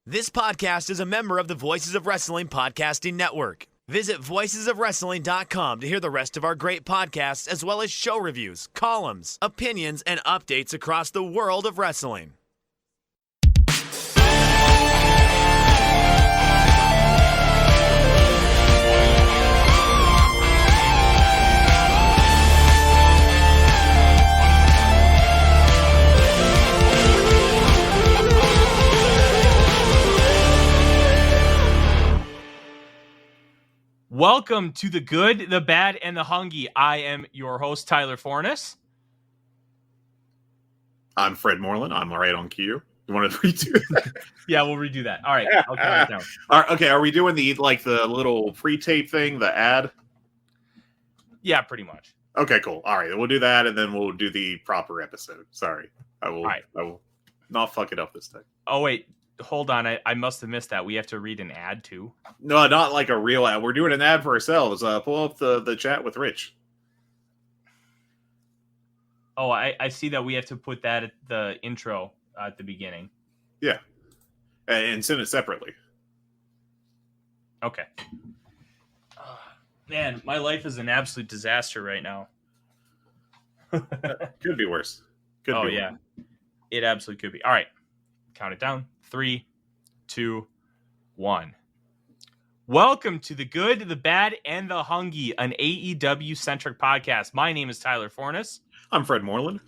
This podcast is a member of the Voices of Wrestling Podcasting Network. Visit voicesofwrestling.com to hear the rest of our great podcasts, as well as show reviews, columns, opinions, and updates across the world of wrestling. Welcome to The Good, The Bad, and The Hungee. I am your host, Tyler Fornes. I'm Fred Moreland. I'm right on cue. You want to redo that? Yeah, we'll redo that. All right, I'll count it down. Okay, are we doing the little pre-tape thing, the ad? Yeah, pretty much. Okay, cool. All right, we'll do that, and then we'll do the proper episode. Sorry, I will not fuck it up this time. Oh, wait. Hold on. I must have missed that. We have to read an ad, too? No, not like a real ad. We're doing an ad for ourselves. Pull up the chat with Rich. Oh, I see that we have to put that at the intro at the beginning. Yeah. And send it separately. Okay. Man, my life is an absolute disaster right now. Could be worse. Yeah. It absolutely could be. All right. Count it down. 3, 2, 1. Welcome to The Good, The Bad, and The Hungee, an AEW-centric podcast. My name is Tyler Fornes. I'm Fred Moreland.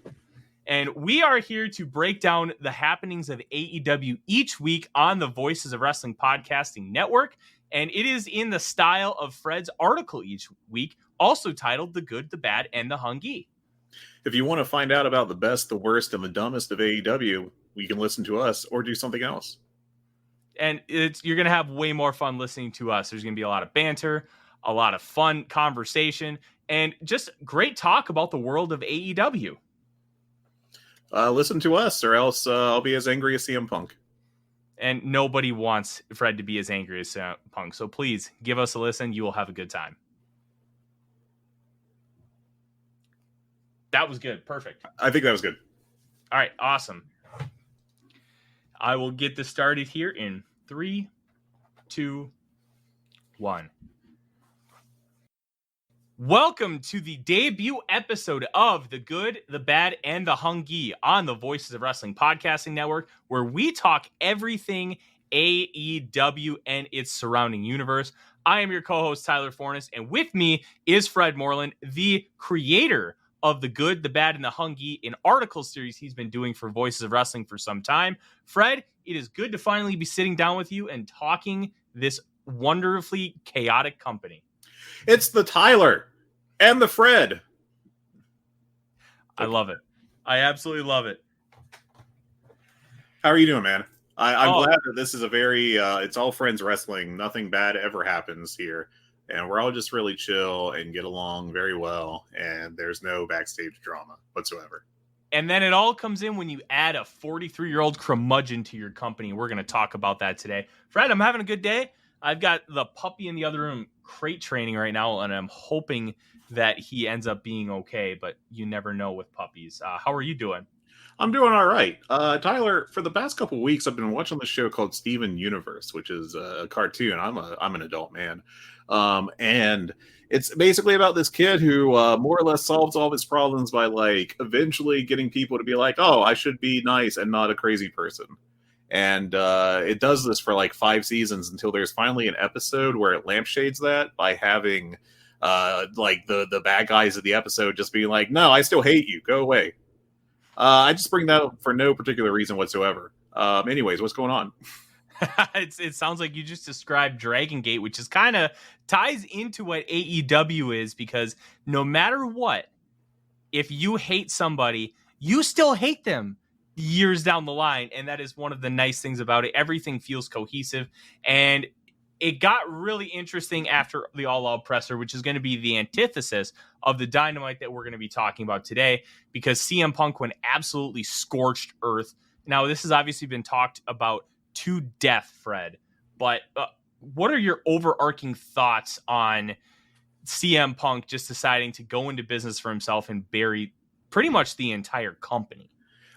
And we are here to break down the happenings of AEW each week on the Voices of Wrestling Podcasting Network. And it is in the style of Fred's article each week, also titled The Good, The Bad, and The Hungee. If you want to find out about the best, the worst, and the dumbest of AEW, you can listen to us or do something else. And you're going to have way more fun listening to us. There's going to be a lot of banter, a lot of fun conversation, and just great talk about the world of AEW. Listen to us, or else I'll be as angry as CM Punk. And nobody wants Fred to be as angry as CM Punk. So please give us a listen. You will have a good time. That was good. Perfect. I think that was good. All right. Awesome. I will get this started here in 3, 2, 1. Welcome to the debut episode of The Good, The Bad, and The Hungee on the Voices of Wrestling Podcasting Network, where we talk everything AEW and its surrounding universe. I am your co-host, Tyler Fornes, and with me is Fred Moreland, the creator of The Good, The Bad, and The Hungee, an article series he's been doing for Voices of Wrestling for some time. Fred, it is good to finally be sitting down with you and talking this wonderfully chaotic company. It's the Tyler and the Fred. I love it. I absolutely love it. How are you doing, man? I'm glad that this is a very, it's all friends wrestling. Nothing bad ever happens here. And we're all just really chill and get along very well. And there's no backstage drama whatsoever. And then it all comes in when you add a 43-year-old curmudgeon to your company. We're going to talk about that today. Fred, I'm having a good day. I've got the puppy in the other room crate training right now, and I'm hoping that he ends up being okay. But you never know with puppies. How are you doing? I'm doing all right. Tyler, for the past couple of weeks, I've been watching this show called Steven Universe, which is a cartoon. I'm an adult man. And it's basically about this kid who more or less solves all of his problems by eventually getting people to be like, oh, I should be nice and not a crazy person. And it does this for 5 seasons until there's finally an episode where it lampshades that by having the bad guys of the episode just being like, no, I still hate you. Go away. I just bring that up for no particular reason whatsoever. Anyways, what's going on? It sounds like you just described Dragon Gate, which is kind of ties into what AEW is, because no matter what, if you hate somebody, you still hate them years down the line. And that is one of the nice things about it. Everything feels cohesive. And it got really interesting after the All Out presser, which is going to be the antithesis of the Dynamite that we're going to be talking about today, because CM Punk went absolutely scorched earth. Now, this has obviously been talked about to death, Fred, but what are your overarching thoughts on CM Punk just deciding to go into business for himself and bury pretty much the entire company?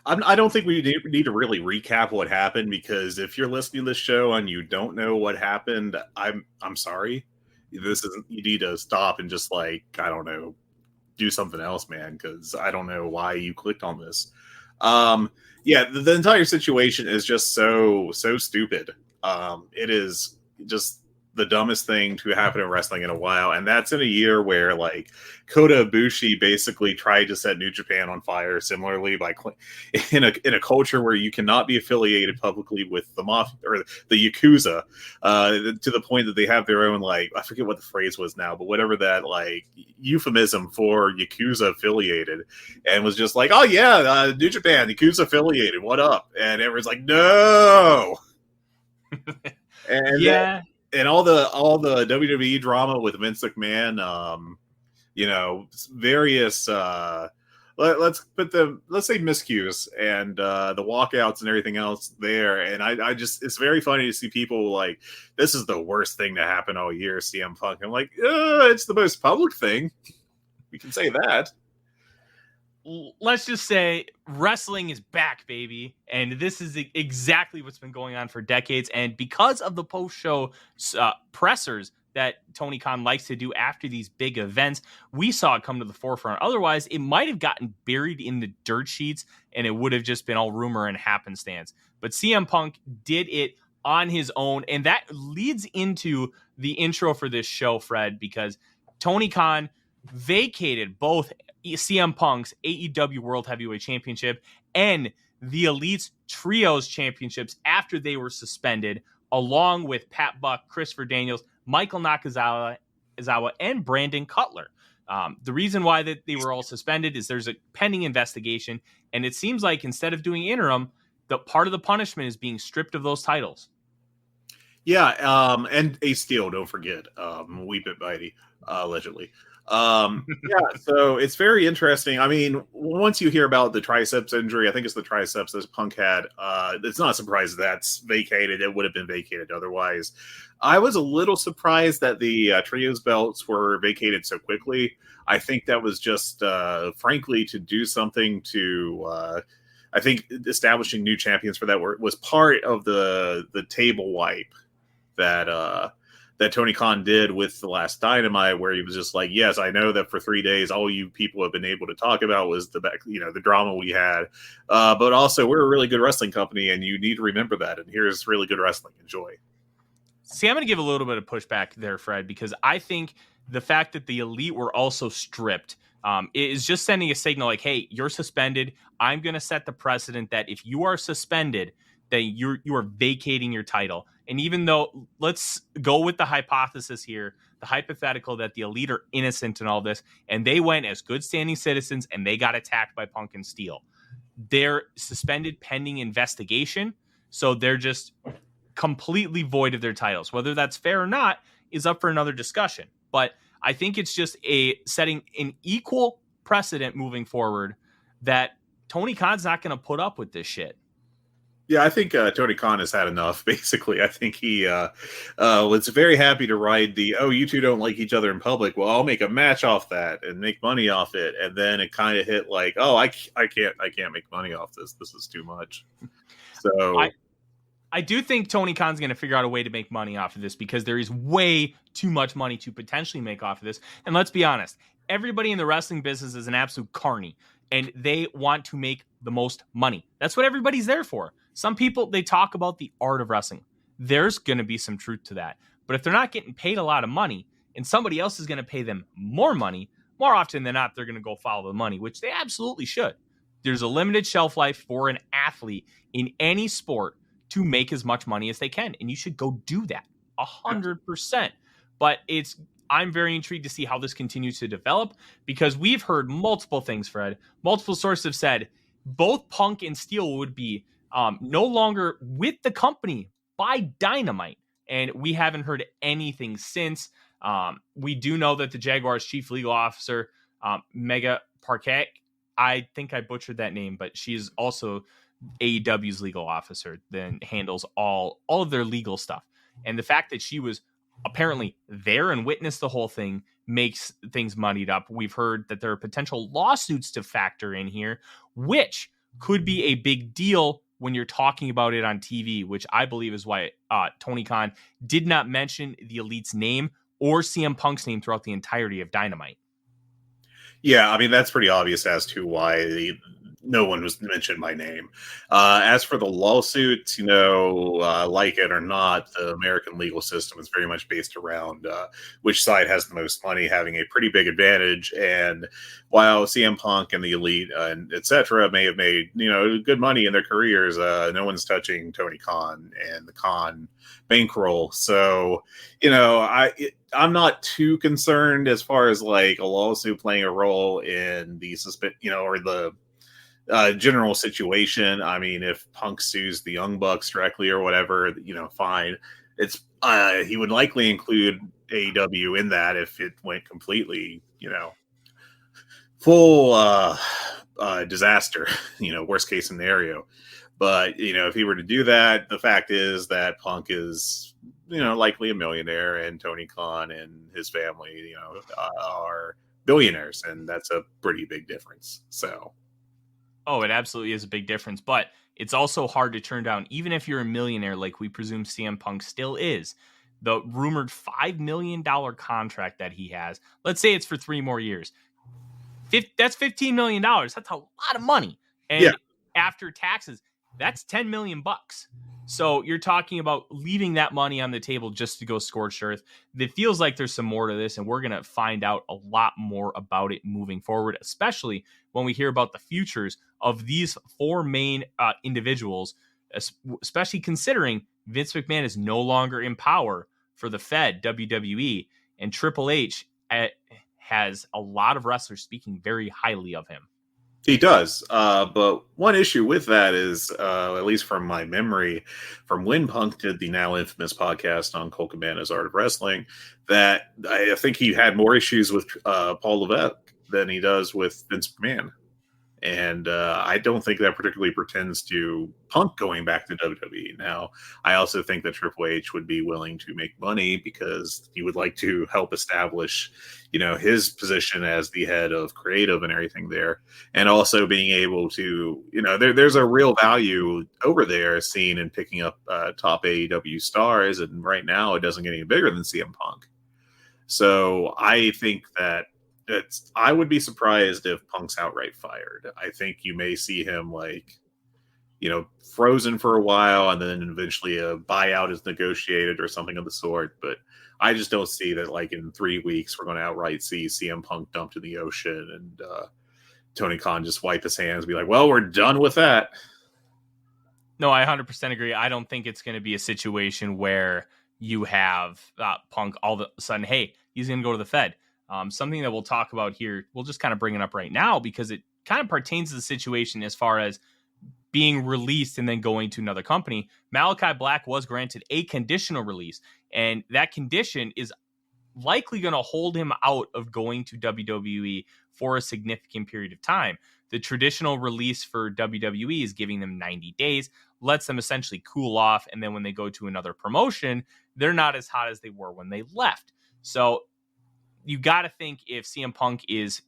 I don't think we need to really recap what happened, because if you're listening to this show and you don't know what happened, I'm sorry. This isn't. You need to stop and just, like, I don't know, do something else, man, because I don't know why you clicked on this. Yeah, the entire situation is just so stupid. It is just the dumbest thing to happen in wrestling in a while, and that's in a year where, like, Kota Ibushi basically tried to set New Japan on fire similarly by in a culture where you cannot be affiliated publicly with the mafia or the Yakuza, to the point that they have their own, like, I forget what the phrase was now, but whatever that, like, euphemism for Yakuza affiliated, and was just like, oh yeah, New Japan Yakuza affiliated, what up? And everyone's like, no. And yeah. And all the WWE drama with Vince McMahon, various let's say miscues and the walkouts and everything else there. And I just, it's very funny to see people like, this is the worst thing to happen all year, CM Punk. I'm like, it's the most public thing. We can say that. Let's just say wrestling is back, baby. And this is exactly what's been going on for decades. And because of the post-show pressers that Tony Khan likes to do after these big events, we saw it come to the forefront. Otherwise, it might have gotten buried in the dirt sheets and it would have just been all rumor and happenstance. But CM Punk did it on his own. And that leads into the intro for this show, Fred, because Tony Khan vacated both CM Punk's AEW World Heavyweight Championship and the Elite's Trios Championships after they were suspended, along with Pat Buck, Christopher Daniels, Michael Nakazawa, and Brandon Cutler. The reason why that they were all suspended is there's a pending investigation, and it seems like instead of doing interim, the part of the punishment is being stripped of those titles. Yeah, and Ace Steel, don't forget, Weep It Mighty, allegedly. Yeah, so it's very interesting. I mean, once you hear about the triceps injury, I think it's the triceps that Punk had, it's not a surprise that's vacated. It would have been vacated otherwise. I was a little surprised that the trios belts were vacated so quickly. I think that was just, frankly, to do something to, I think establishing new champions for that was part of the table wipe that Tony Khan did with the last Dynamite, where he was just like, yes, I know that for 3 days, all you people have been able to talk about was the drama we had. But also we're a really good wrestling company and you need to remember that. And here's really good wrestling. Enjoy. See, I'm going to give a little bit of pushback there, Fred, because I think the fact that the Elite were also stripped is just sending a signal like, hey, you're suspended. I'm going to set the precedent that if you are suspended, then you are vacating your title. And even though, let's go with the hypothesis here, the hypothetical that the Elite are innocent in all this, and they went as good standing citizens and they got attacked by Punk and Steel. They're suspended pending investigation, so they're just completely void of their titles. Whether that's fair or not is up for another discussion. But I think it's just setting an equal precedent moving forward that Tony Khan's not going to put up with this shit. Yeah, I think Tony Khan has had enough, basically. I think he was very happy to ride the, oh, you two don't like each other in public. Well, I'll make a match off that and make money off it. And then it kind of hit like, oh, I can't make money off this. This is too much. So I do think Tony Khan's going to figure out a way to make money off of this because there is way too much money to potentially make off of this. And let's be honest, everybody in the wrestling business is an absolute carny and they want to make the most money. That's what everybody's there for. Some people, they talk about the art of wrestling. There's going to be some truth to that. But if they're not getting paid a lot of money and somebody else is going to pay them more money, more often than not, they're going to go follow the money, which they absolutely should. There's a limited shelf life for an athlete in any sport to make as much money as they can. And you should go do that 100%. But I'm very intrigued to see how this continues to develop because we've heard multiple things, Fred. Multiple sources have said both Punk and Steel would be no longer with the company by Dynamite. And we haven't heard anything since. We do know that the Jaguars' chief legal officer, Mega Parquet, I think I butchered that name, but she's also AEW's legal officer, then handles all of their legal stuff. And the fact that she was apparently there and witnessed the whole thing makes things muddied up. We've heard that there are potential lawsuits to factor in here, which could be a big deal when you're talking about it on TV, which I believe is why Tony Khan did not mention the Elite's name or CM Punk's name throughout the entirety of Dynamite. Yeah, I mean, that's pretty obvious as to why no one was mentioned by name. As for the lawsuits, like it or not, the American legal system is very much based around which side has the most money, having a pretty big advantage. And while CM Punk and the Elite and etc. may have made good money in their careers, no one's touching Tony Khan and the Khan bankroll. So I'm not too concerned as far as like a lawsuit playing a role in the or the general situation. I mean, if Punk sues the Young Bucks directly or whatever, fine. It's he would likely include AEW in that if it went completely, full disaster, worst case scenario. But if he were to do that, the fact is that Punk is likely a millionaire, and Tony Khan and his family, are billionaires, and that's a pretty big difference. So. Oh, it absolutely is a big difference, but it's also hard to turn down, even if you're a millionaire, like we presume CM Punk still is. The rumored $5 million contract that he has, let's say it's for 3 more years. That's $15 million. That's a lot of money. And after taxes, that's $10 million. So you're talking about leaving that money on the table just to go scorched earth. It feels like there's some more to this, and we're going to find out a lot more about it moving forward, especially when we hear about the futures of these 4 main individuals, especially considering Vince McMahon is no longer in power for the Fed, WWE, and Triple H has a lot of wrestlers speaking very highly of him. He does, but one issue with that is, at least from my memory, from when Punk did the now infamous podcast on Colt Cabana's Art of Wrestling, that I think he had more issues with Paul Levesque than he does with Vince McMahon. And I don't think that particularly pertains to Punk going back to WWE. Now, I also think that Triple H would be willing to make money because he would like to help establish, his position as the head of creative and everything there. And also being able to, there's a real value over there seen in picking up top AEW stars. And right now it doesn't get any bigger than CM Punk. So I think that I would be surprised if Punk's outright fired. I think you may see him frozen for a while, and then eventually a buyout is negotiated or something of the sort. But I just don't see that in 3 weeks we're going to outright see CM Punk dumped in the ocean and Tony Khan just wipe his hands and be like, well, we're done with that. No, I 100% agree. I don't think it's going to be a situation where you have Punk all of a sudden, hey, he's going to go to the Fed. Something that we'll talk about here, we'll just kind of bring it up right now because it kind of pertains to the situation as far as being released and then going to another company. Malachi Black was granted a conditional release, and that condition is likely going to hold him out of going to WWE for a significant period of time. The traditional release for WWE is giving them 90 days, lets them essentially cool off, and then when they go to another promotion, they're not as hot as they were when they left. So you got to think if CM Punk is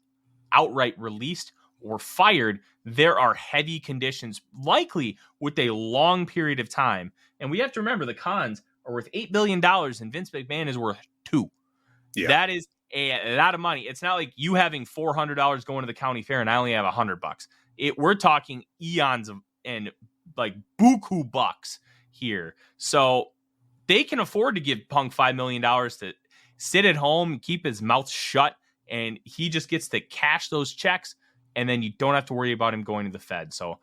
outright released or fired, there are heavy conditions, likely with a long period of time. And we have to remember the Khans are worth $8 billion and Vince McMahon is worth $2 billion. Yeah. That is a lot of money. It's not like you having $400 going to the county fair and I only have $100. We're talking eons of and like buku bucks here. So they can afford to give Punk $5 million to sit at home, keep his mouth shut, and he just gets to cash those checks, and then you don't have to worry about him going to the Fed. So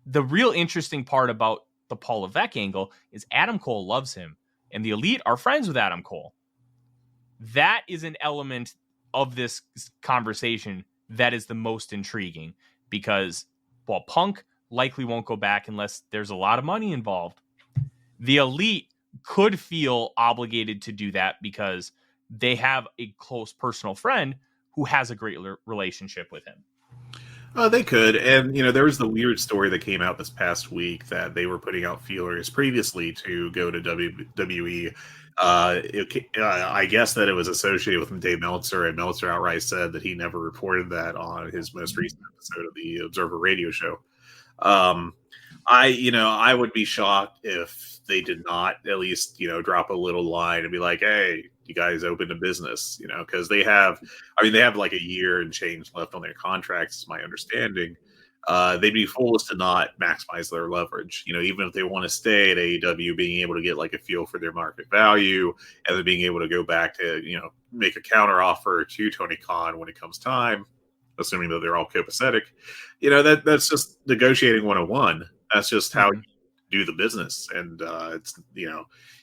the real interesting part about the Paul Levesque angle is Adam Cole loves him, and the Elite are friends with Adam Cole. That is an element of this conversation that is the most intriguing because while Punk likely won't go back unless there's a lot of money involved, the Elite could feel obligated to do that because they have a close personal friend who has a great relationship with him. They could. And, there was the weird story that came out this past week that they were putting out feelers previously to go to WWE. I guess that it was associated with Dave Meltzer, and Meltzer outright said that he never reported that on his most recent episode of the Observer radio show. I would be shocked if they did not at least, drop a little line and be like, hey, you guys open a business, because they have like a year and change left on their contracts, is my understanding. They'd be fools to not maximize their leverage. Even if they want to stay at AEW, being able to get like a feel for their market value, and then being able to go back to, make a counter offer to Tony Khan when it comes time, assuming that they're all copacetic. That's just negotiating 101. That's just how you do the business. And it's,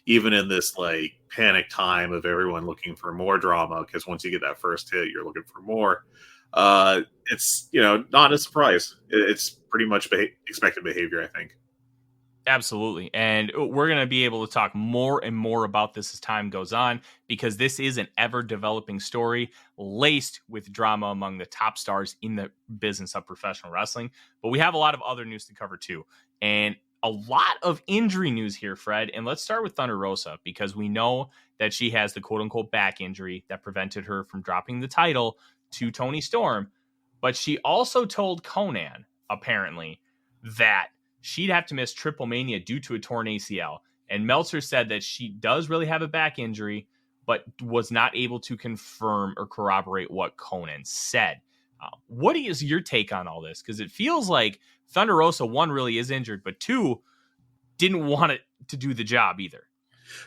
even in this like panic time of everyone looking for more drama, because once you get that first hit, you're looking for more. It's, not a surprise. It's pretty much expected behavior, I think. Absolutely. And we're going to be able to talk more and more about this as time goes on, because this is an ever developing story laced with drama among the top stars in the business of professional wrestling. But we have a lot of other news to cover too. And a lot of injury news here, Fred. And let's start with Thunder Rosa, because we know that she has the quote unquote back injury that prevented her from dropping the title to Toni Storm. But she also told Conan, apparently, that she'd have to miss Triple Mania due to a torn ACL. And Meltzer said that she does really have a back injury, but was not able to confirm or corroborate what Conan said. What is your take on all this? Because it feels like Thunder Rosa, one, really is injured, but two, didn't want it to do the job either.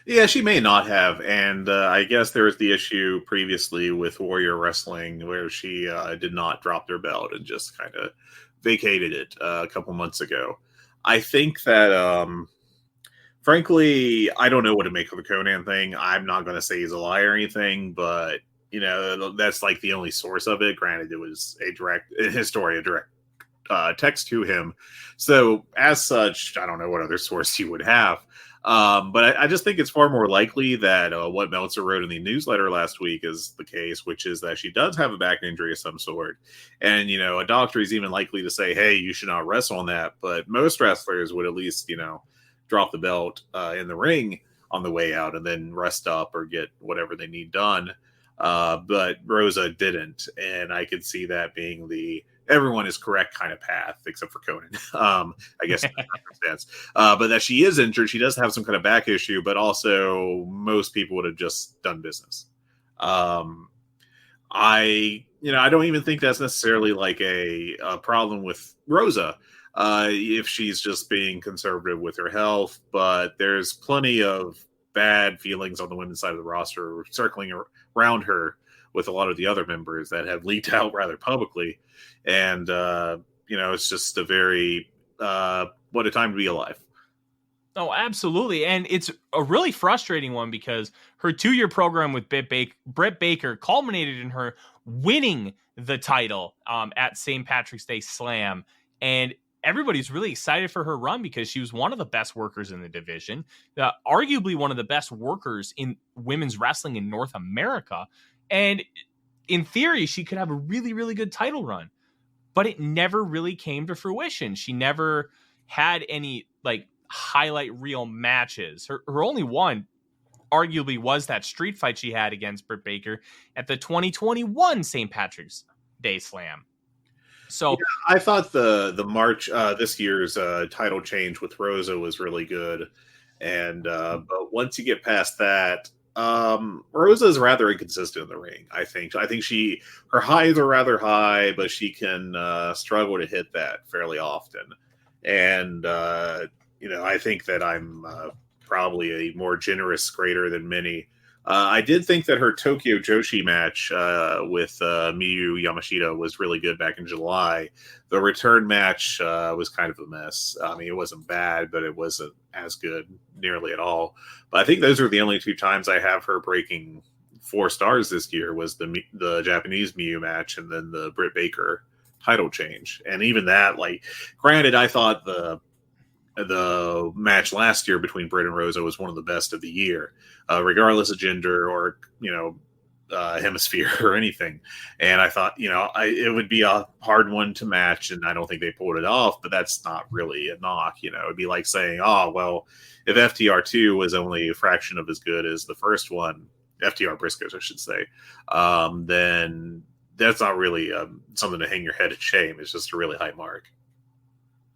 Yeah, she may not have. And I guess there was the issue previously with Warrior Wrestling where she did not drop their belt and just kind of vacated it a couple months ago. I think that, frankly, I don't know what to make of the Conan thing. I'm not going to say he's a liar or anything, but, that's like the only source of it. Granted, it was a direct text to him. So as such, I don't know what other source you would have. But I just think it's far more likely that what Meltzer wrote in the newsletter last week is the case, which is that she does have a back injury of some sort. And, a doctor is even likely to say, hey, you should not wrestle on that. But most wrestlers would at least, drop the belt in the ring on the way out and then rest up or get whatever they need done. But Rosa didn't. And I could see that being the everyone is correct kind of path, except for Conan, I guess, in that circumstance. But that she is injured, she does have some kind of back issue, but also most people would have just done business. I don't even think that's necessarily like a problem with Rosa if she's just being conservative with her health, but there's plenty of bad feelings on the women's side of the roster circling around her with a lot of the other members that have leaked out rather publicly. And, it's just a very, what a time to be alive. Oh, absolutely. And it's a really frustrating one because her 2-year program with Britt Baker culminated in her winning the title at St. Patrick's Day Slam. And everybody's really excited for her run because she was one of the best workers in the division, arguably one of the best workers in women's wrestling in North America. And in theory, she could have a really, really good title run, but it never really came to fruition. She never had any like highlight reel matches. Her only one arguably was that street fight she had against Britt Baker at the 2021 St. Patrick's Day Slam. So yeah, I thought the March this year's title change with Rosa was really good. And but once you get past that, Rosa is rather inconsistent in the ring. I think her highs are rather high, but she can struggle to hit that fairly often. And I think that I'm probably a more generous grader than many. I did think that her Tokyo Joshi match with Miyu Yamashita was really good back in July. The return match was kind of a mess. I mean, it wasn't bad, but it wasn't as good nearly at all. But I think those are the only 2 times I have her breaking 4 stars this year was the Japanese Miyu match and then the Britt Baker title change. And even that, like, granted, I thought the match last year between Britt and Rosa was one of the best of the year, regardless of gender or, hemisphere or anything. And I thought, it would be a hard one to match, and I don't think they pulled it off, but that's not really a knock. It'd be like saying, oh, well, if FTR2 was only a fraction of as good as the first one, FTR Briscoes, I should say, then that's not really something to hang your head in shame. It's just a really high mark.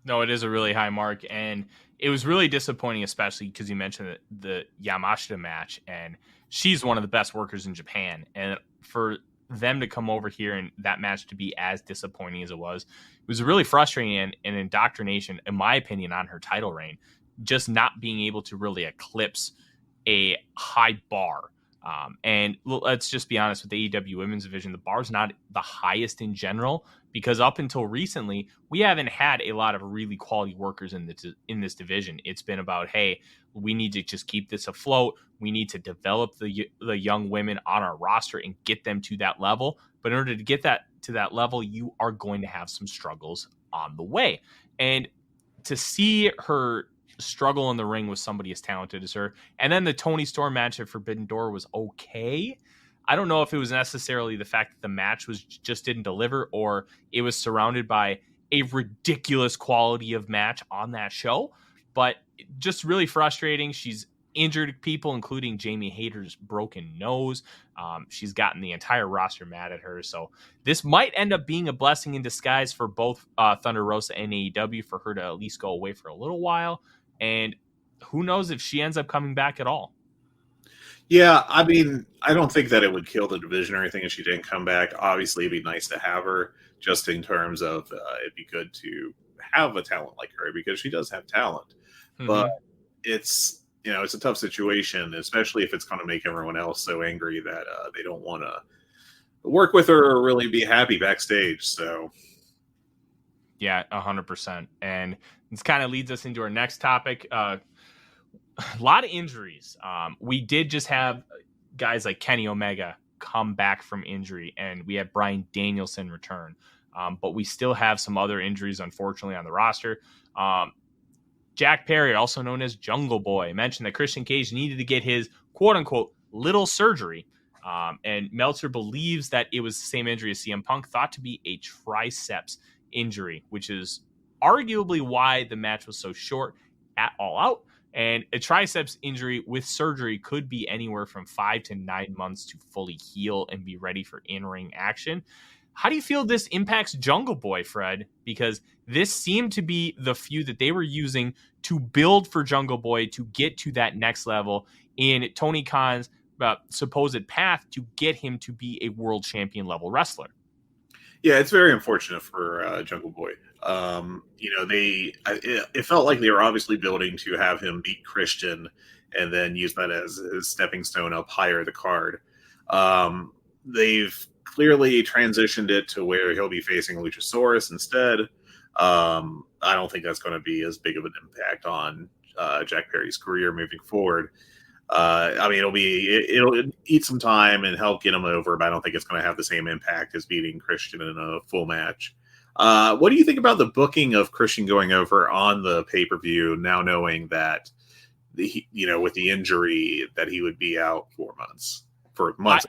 No, it is a really high mark, and it was really disappointing, especially because you mentioned the Yamashita match, and she's one of the best workers in Japan. And for them to come over here and that match to be as disappointing as it was really frustrating and an indoctrination, in my opinion, on her title reign, just not being able to really eclipse a high bar. And let's just be honest with the AEW women's division, the bar's not the highest in general, because up until recently, we haven't had a lot of really quality workers in this division. It's been about, hey, we need to just keep this afloat. We need to develop the young women on our roster and get them to that level. But in order to get that to that level, you are going to have some struggles on the way. And to see her struggle in the ring with somebody as talented as her, and then the Toni Storm match at Forbidden Door was okay. I don't know if it was necessarily the fact that the match just didn't deliver, or it was surrounded by a ridiculous quality of match on that show, but just really frustrating. She's injured people, including Jamie Hayter's broken nose. She's gotten the entire roster mad at her. So this might end up being a blessing in disguise for both Thunder Rosa and AEW, for her to at least go away for a little while. And who knows if she ends up coming back at all. Yeah, I mean, I don't think that it would kill the division or anything if she didn't come back. Obviously, it'd be nice to have her, just in terms of it'd be good to have a talent like her, because she does have talent. Mm-hmm. But it's a tough situation, especially if it's going to make everyone else so angry that they don't want to work with her or really be happy backstage. So, yeah, 100%. And this kind of leads us into our next topic. A lot of injuries. We did just have guys like Kenny Omega come back from injury, and we had Bryan Danielson return. But we still have some other injuries, unfortunately, on the roster. Jack Perry, also known as Jungle Boy, mentioned that Christian Cage needed to get his quote-unquote little surgery. And Meltzer believes that it was the same injury as CM Punk, thought to be a triceps injury, which is arguably why the match was so short at All Out. And a triceps injury with surgery could be anywhere from 5 to 9 months to fully heal and be ready for in-ring action. How do you feel this impacts Jungle Boy, Fred? Because this seemed to be the feud that they were using to build for Jungle Boy to get to that next level in Tony Khan's supposed path to get him to be a world champion level wrestler. Yeah, it's very unfortunate for Jungle Boy. It felt like they were obviously building to have him beat Christian and then use that as his stepping stone up higher the card. They've clearly transitioned it to where he'll be facing Luchasaurus instead. I don't think that's going to be as big of an impact on Jack Perry's career moving forward. It'll eat some time and help get him over, but I don't think it's going to have the same impact as beating Christian in a full match. What do you think about the booking of Christian going over on the pay-per-view, now knowing that with the injury that he would be out for months?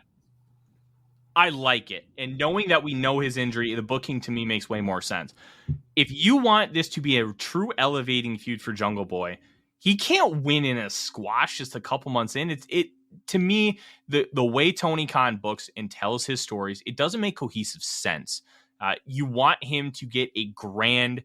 I like it. And knowing that we know his injury, the booking to me makes way more sense. If you want this to be a true elevating feud for Jungle Boy, he can't win in a squash just a couple months in. To me, the way Tony Khan books and tells his stories, it doesn't make cohesive sense. You want him to get a grand,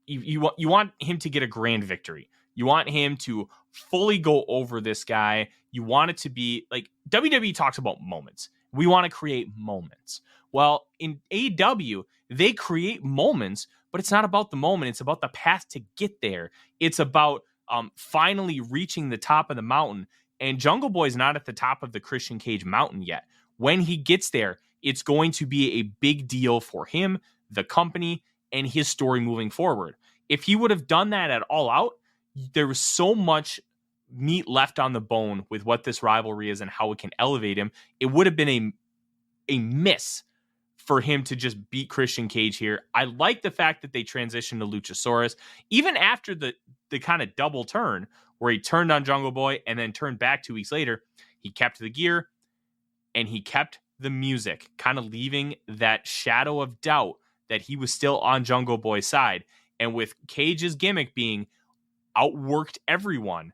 you want him to get a grand victory. You want him to fully go over this guy. You want it to be like WWE talks about moments. We want to create moments. Well, in AEW, they create moments, but it's not about the moment. It's about the path to get there. It's about finally reaching the top of the mountain. And Jungle Boy's not at the top of the Christian Cage mountain yet. When he gets there, it's going to be a big deal for him, the company, and his story moving forward. If he would have done that at All Out, there was so much meat left on the bone with what this rivalry is and how it can elevate him. It would have been a miss for him to just beat Christian Cage here. I like the fact that they transitioned to Luchasaurus, even after the kind of double turn where he turned on Jungle Boy and then turned back 2 weeks later. He kept the gear and he kept the music, kind of leaving that shadow of doubt that he was still on Jungle Boy's side. And with Cage's gimmick being outworked everyone,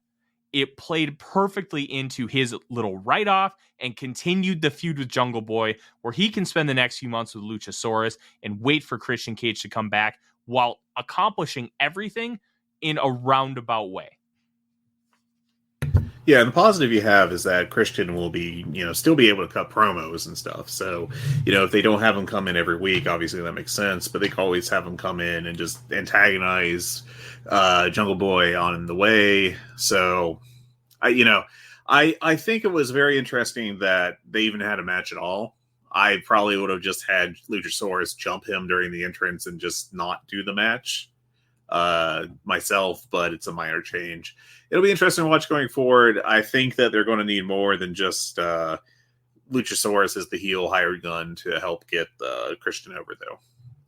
it played perfectly into his little write-off and continued the feud with Jungle Boy, where he can spend the next few months with Luchasaurus and wait for Christian Cage to come back while accomplishing everything in a roundabout way. Yeah, and the positive you have is that Christian will be, still be able to cut promos and stuff. So, if they don't have him come in every week, obviously that makes sense. But they can always have him come in and just antagonize Jungle Boy on the way. So, I think it was very interesting that they even had a match at all. I probably would have just had Luchasaurus jump him during the entrance and just not do the match myself, but it's a minor change. It'll be interesting to watch going forward. I think that they're going to need more than just Luchasaurus as the heel hired gun to help get Christian over, though.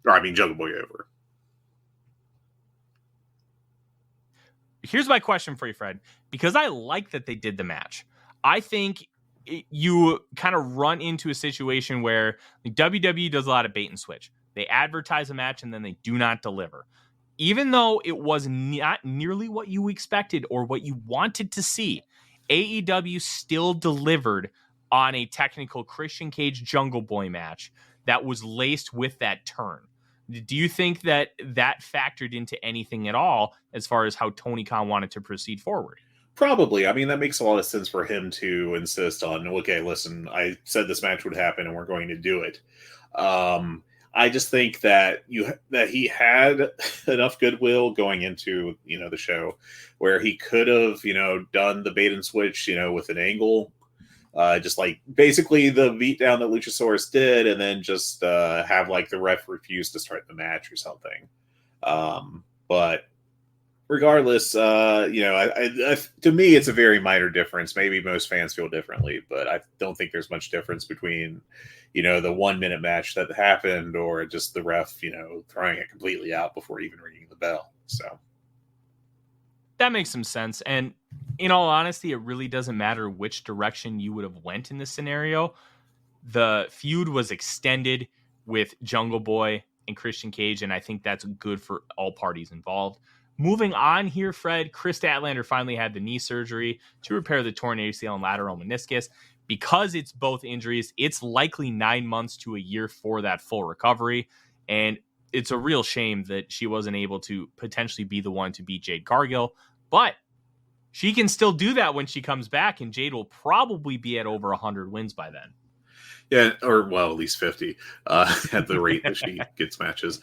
Or, Jungle Boy over. Here's my question for you, Fred, because I like that they did the match. I think you kind of run into a situation where the WWE does a lot of bait and switch. They advertise a match and then they do not deliver. Even though it was not nearly what you expected or what you wanted to see, AEW still delivered on a technical Christian Cage Jungle Boy match that was laced with that turn. Do you think that factored into anything at all as far as how Tony Khan wanted to proceed forward? Probably. That makes a lot of sense for him to insist on, okay, listen, I said this match would happen and we're going to do it. I just think that he had enough goodwill going into, the show where he could have, done the bait and switch, with an angle, just like basically the beatdown that Luchasaurus did, and then just have like the ref refuse to start the match or something. But regardless, to me, it's a very minor difference. Maybe most fans feel differently, but I don't think there's much difference between, the 1 minute match that happened or just the ref, throwing it completely out before even ringing the bell. So that makes some sense. And in all honesty, it really doesn't matter which direction you would have went in this scenario. The feud was extended with Jungle Boy and Christian Cage, and I think that's good for all parties involved. Moving on here, Fred, Chris Statlander finally had the knee surgery to repair the torn ACL and lateral meniscus. Because it's both injuries, it's likely 9 months to a year for that full recovery. And it's a real shame that she wasn't able to potentially be the one to beat Jade Cargill. But she can still do that when she comes back, and Jade will probably be at over 100 wins by then. Yeah, or well, at least 50 at the rate that she gets matches.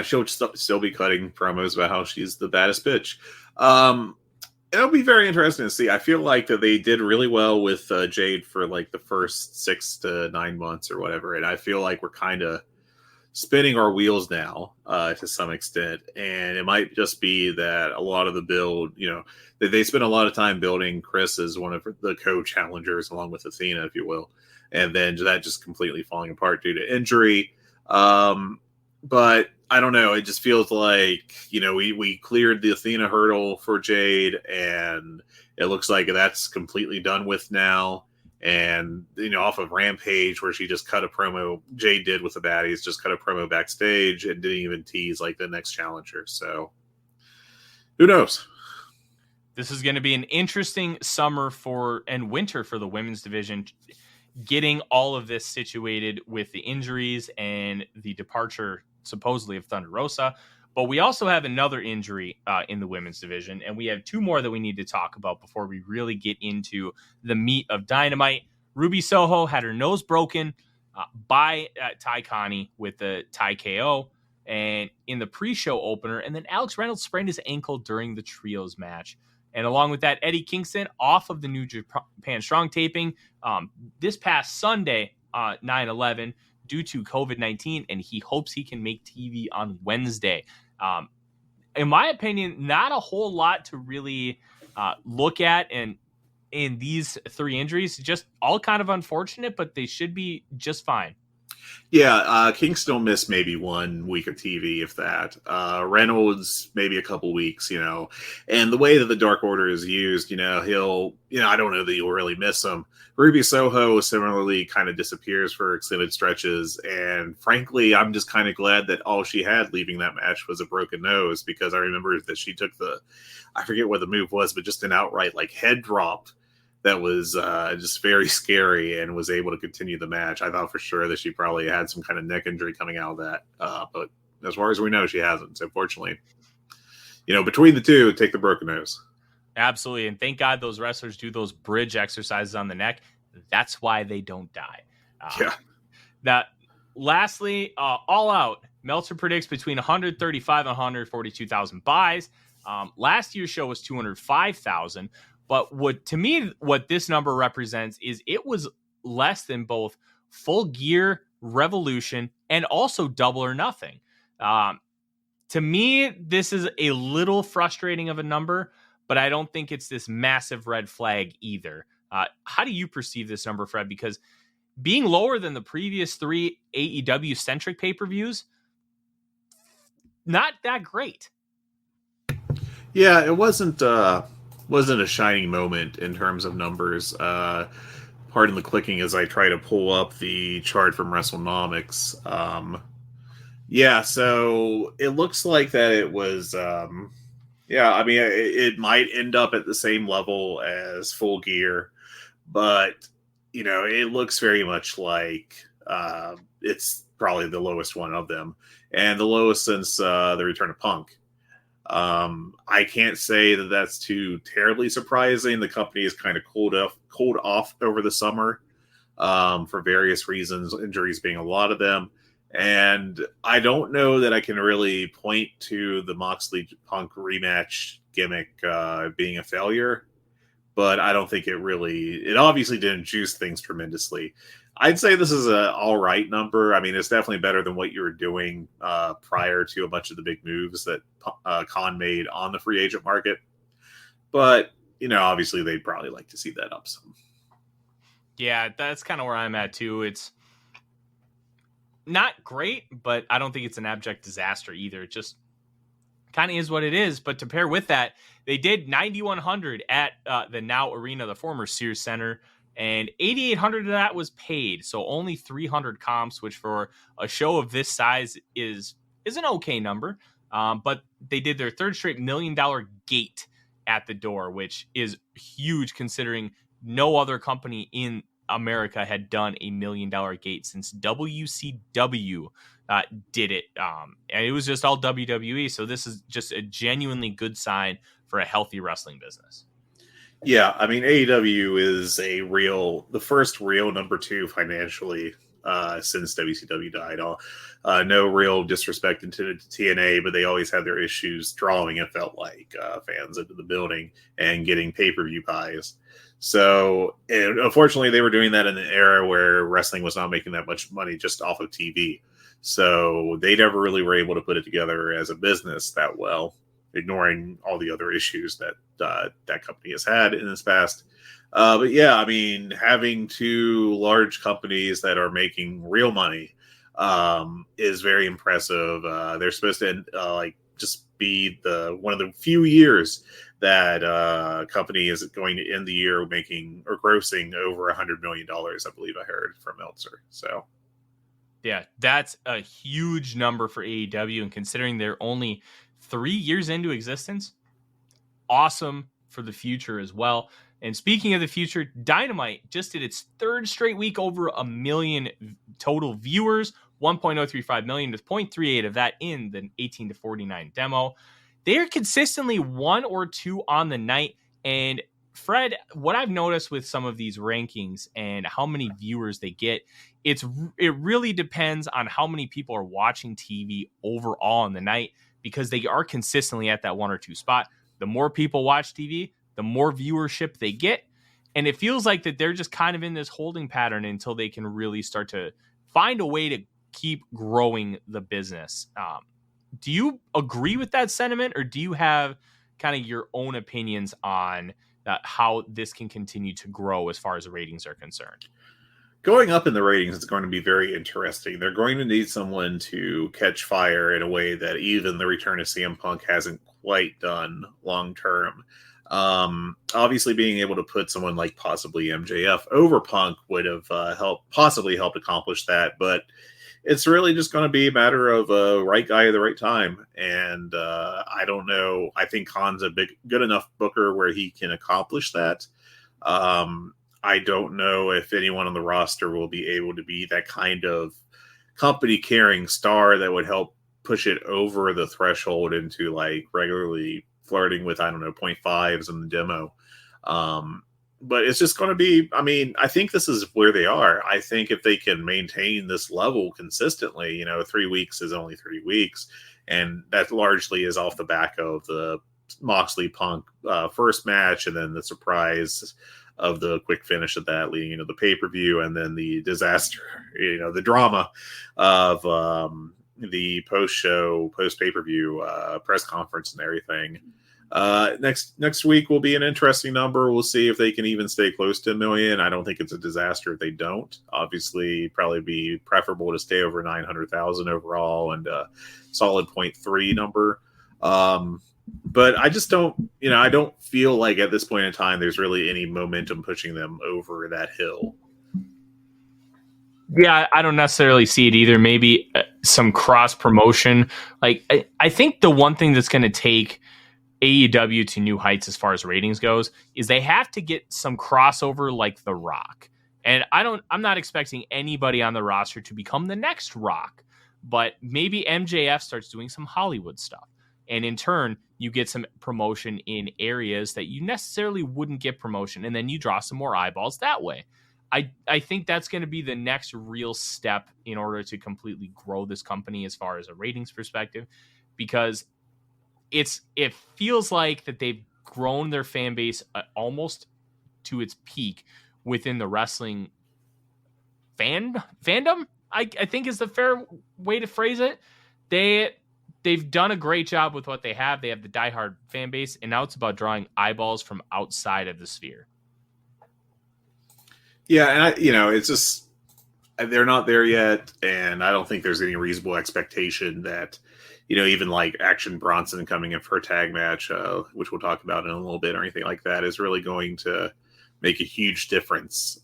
She'll still be cutting promos about how she's the baddest bitch. It'll be very interesting to see. I feel like that they did really well with Jade for like the first 6 to 9 months or whatever, and I feel like we're kind of spinning our wheels now to some extent, and it might just be that a lot of the build, they spent a lot of time building Chris as one of the co-challengers along with Athena, if you will. And then that just completely falling apart due to injury. But I don't know. It just feels like, we cleared the Athena hurdle for Jade, and it looks like that's completely done with now. And, off of Rampage, where she just cut a promo, Jade did with the baddies, just cut a promo backstage and didn't even tease like the next challenger. So who knows? This is going to be an interesting summer and winter for the women's division. Getting all of this situated with the injuries and the departure supposedly of Thunder Rosa. But we also have another injury in the women's division, and we have 2 more that we need to talk about before we really get into the meat of Dynamite. Ruby Soho had her nose broken by Ty Connie with the Ty KO and in the pre-show opener, and then Alex Reynolds sprained his ankle during the trios match. And along with that, Eddie Kingston off of the New Japan Strong taping this past Sunday, 9/11, due to COVID-19, and he hopes he can make TV on Wednesday. In my opinion, not a whole lot to really look at in these 3 injuries. Just all kind of unfortunate, but they should be just fine. Yeah, Kingston will miss maybe 1 week of TV, if that. Reynolds, maybe a couple weeks, And the way that the Dark Order is used, he'll, I don't know that you'll really miss him. Ruby Soho similarly kind of disappears for extended stretches. And frankly, I'm just kind of glad that all she had leaving that match was a broken nose, because I remember that she took I forget what the move was, but just an outright like head drop that was just very scary and was able to continue the match. I thought for sure that she probably had some kind of neck injury coming out of that, but as far as we know, she hasn't. So fortunately, between the two, take the broken nose. Absolutely. And thank God those wrestlers do those bridge exercises on the neck. That's why they don't die. Yeah. That lastly, All Out, Meltzer predicts between 135 and 142,000 buys. Last year's show was 205,000. But what this number represents is it was less than both Full Gear, Revolution, and also Double or Nothing. To me, this is a little frustrating of a number, but I don't think it's this massive red flag either. How do you perceive this number, Fred? Because being lower than the previous 3 AEW-centric pay-per-views, not that great. Yeah, it wasn't a shining moment in terms of numbers. Pardon the clicking as I try to pull up the chart from WrestleNomics. Yeah, so it looks like that it was, it might end up at the same level as Full Gear, but, it looks very much like it's probably the lowest one of them, and the lowest since the return of Punk. I can't say that that's too terribly surprising. The company is kind of cooled off over the summer for various reasons, injuries being a lot of them. And I don't know that I can really point to the Moxley Punk rematch gimmick being a failure, but I don't think it obviously didn't juice things tremendously. I'd say this is a all right number. I mean, it's definitely better than what you were doing prior to a bunch of the big moves that Khan made on the free agent market. But, obviously they'd probably like to see that up some. Yeah, that's kind of where I'm at too. It's not great, but I don't think it's an abject disaster either. It just kind of is what it is. But to pair with that, they did 9,100 at the now arena, the former Sears Center, and 8,800 of that was paid. So only 300 comps, which for a show of this size is an okay number. But they did their third straight $1 million gate at the door, which is huge considering no other company in America had done $1 million gate since WCW did it. And it was just all WWE. So this is just a genuinely good sign for a healthy wrestling business. Yeah, I mean, AEW is the first real number 2 financially since WCW died. No real disrespect into TNA, but they always had their issues drawing, it felt like, fans into the building and getting pay-per-view buys. So, and unfortunately, they were doing that in an era where wrestling was not making that much money just off of TV. So they never really were able to put it together as a business that well, ignoring all the other issues that that company has had in its past. But yeah, I mean, having 2 large companies that are making real money is very impressive. They're supposed to just be one of the few years that company is going to end the year making or grossing over $100 million. I believe I heard from Meltzer. So. Yeah, that's a huge number for AEW, and considering they're only 3 years into existence, awesome for the future as well. And speaking of the future, Dynamite just did its 3rd straight week over 1 million total viewers, 1.035 million, with 0.38 of that in the 18 to 49 demo. They are consistently 1 or 2 on the night. And Fred, what I've noticed with some of these rankings and how many viewers they get, it really depends on how many people are watching TV overall in the night, because they are consistently at that 1 or 2 spot. The more people watch TV, the more viewership they get. And it feels like that they're just kind of in this holding pattern until they can really start to find a way to keep growing the business. Do you agree with that sentiment, or do you have kind of your own opinions on how this can continue to grow as far as the ratings are concerned? Going up in the ratings is going to be very interesting. They're going to need someone to catch fire in a way that even the return of CM Punk hasn't quite done long term. Obviously, being able to put someone like possibly MJF over Punk would have possibly helped accomplish that. But it's really just going to be a matter of a right guy at the right time. And I don't know. I think Khan's a good enough booker where he can accomplish that. I don't know if anyone on the roster will be able to be that kind of company carrying star that would help push it over the threshold into like regularly flirting with, I don't know, 0.5s in the demo. But it's just going to be, I mean, I think this is where they are. I think if they can maintain this level consistently, 3 weeks is only 3 weeks. And that largely is off the back of the Moxley Punk first match, and then the surprise of the quick finish of that leading into the pay-per-view, and then the disaster, the drama of the post-show, post-pay-per-view press conference and everything. Next week will be an interesting number. We'll see if they can even stay close to 1 million. I don't think it's a disaster if they don't. Obviously, probably be preferable to stay over 900,000 overall and a solid 0.3 number. But I just don't, I don't feel like at this point in time there's really any momentum pushing them over that hill. Yeah, I don't necessarily see it either. Maybe some cross promotion. Like, I think the one thing that's going to take AEW to new heights as far as ratings goes is they have to get some crossover like The Rock. And I'm not expecting anybody on the roster to become the next Rock, but maybe MJF starts doing some Hollywood stuff. And in turn, you get some promotion in areas that you necessarily wouldn't get promotion. And then you draw some more eyeballs that way. I think that's going to be the next real step in order to completely grow this company as far as a ratings perspective, because it feels like that they've grown their fan base almost to its peak within the wrestling fandom. I think is the fair way to phrase it. They've done a great job with what they have. They have the diehard fan base, and now it's about drawing eyeballs from outside of the sphere. Yeah, and it's just they're not there yet, and I don't think there's any reasonable expectation that even like Action Bronson coming in for a tag match, which we'll talk about in a little bit, or anything like that, is really going to make a huge difference.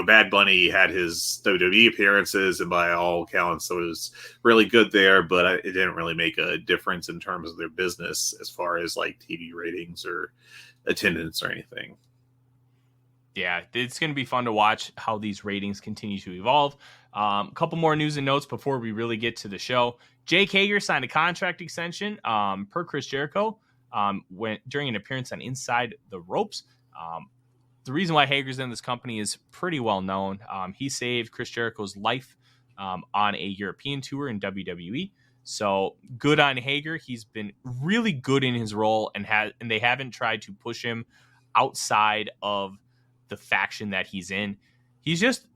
Bad Bunny had his WWE appearances, and by all accounts, it was really good there, but it didn't really make a difference in terms of their business as far as like TV ratings or attendance or anything. Yeah, it's going to be fun to watch how these ratings continue to evolve. A couple more news and notes before we really get to the show. Jake Hager signed a contract extension per Chris Jericho during an appearance on Inside the Ropes. The reason why Hager's in this company is pretty well known. He saved Chris Jericho's life on a European tour in WWE. So good on Hager. He's been really good in his role, and they haven't tried to push him outside of the faction that he's in. He's just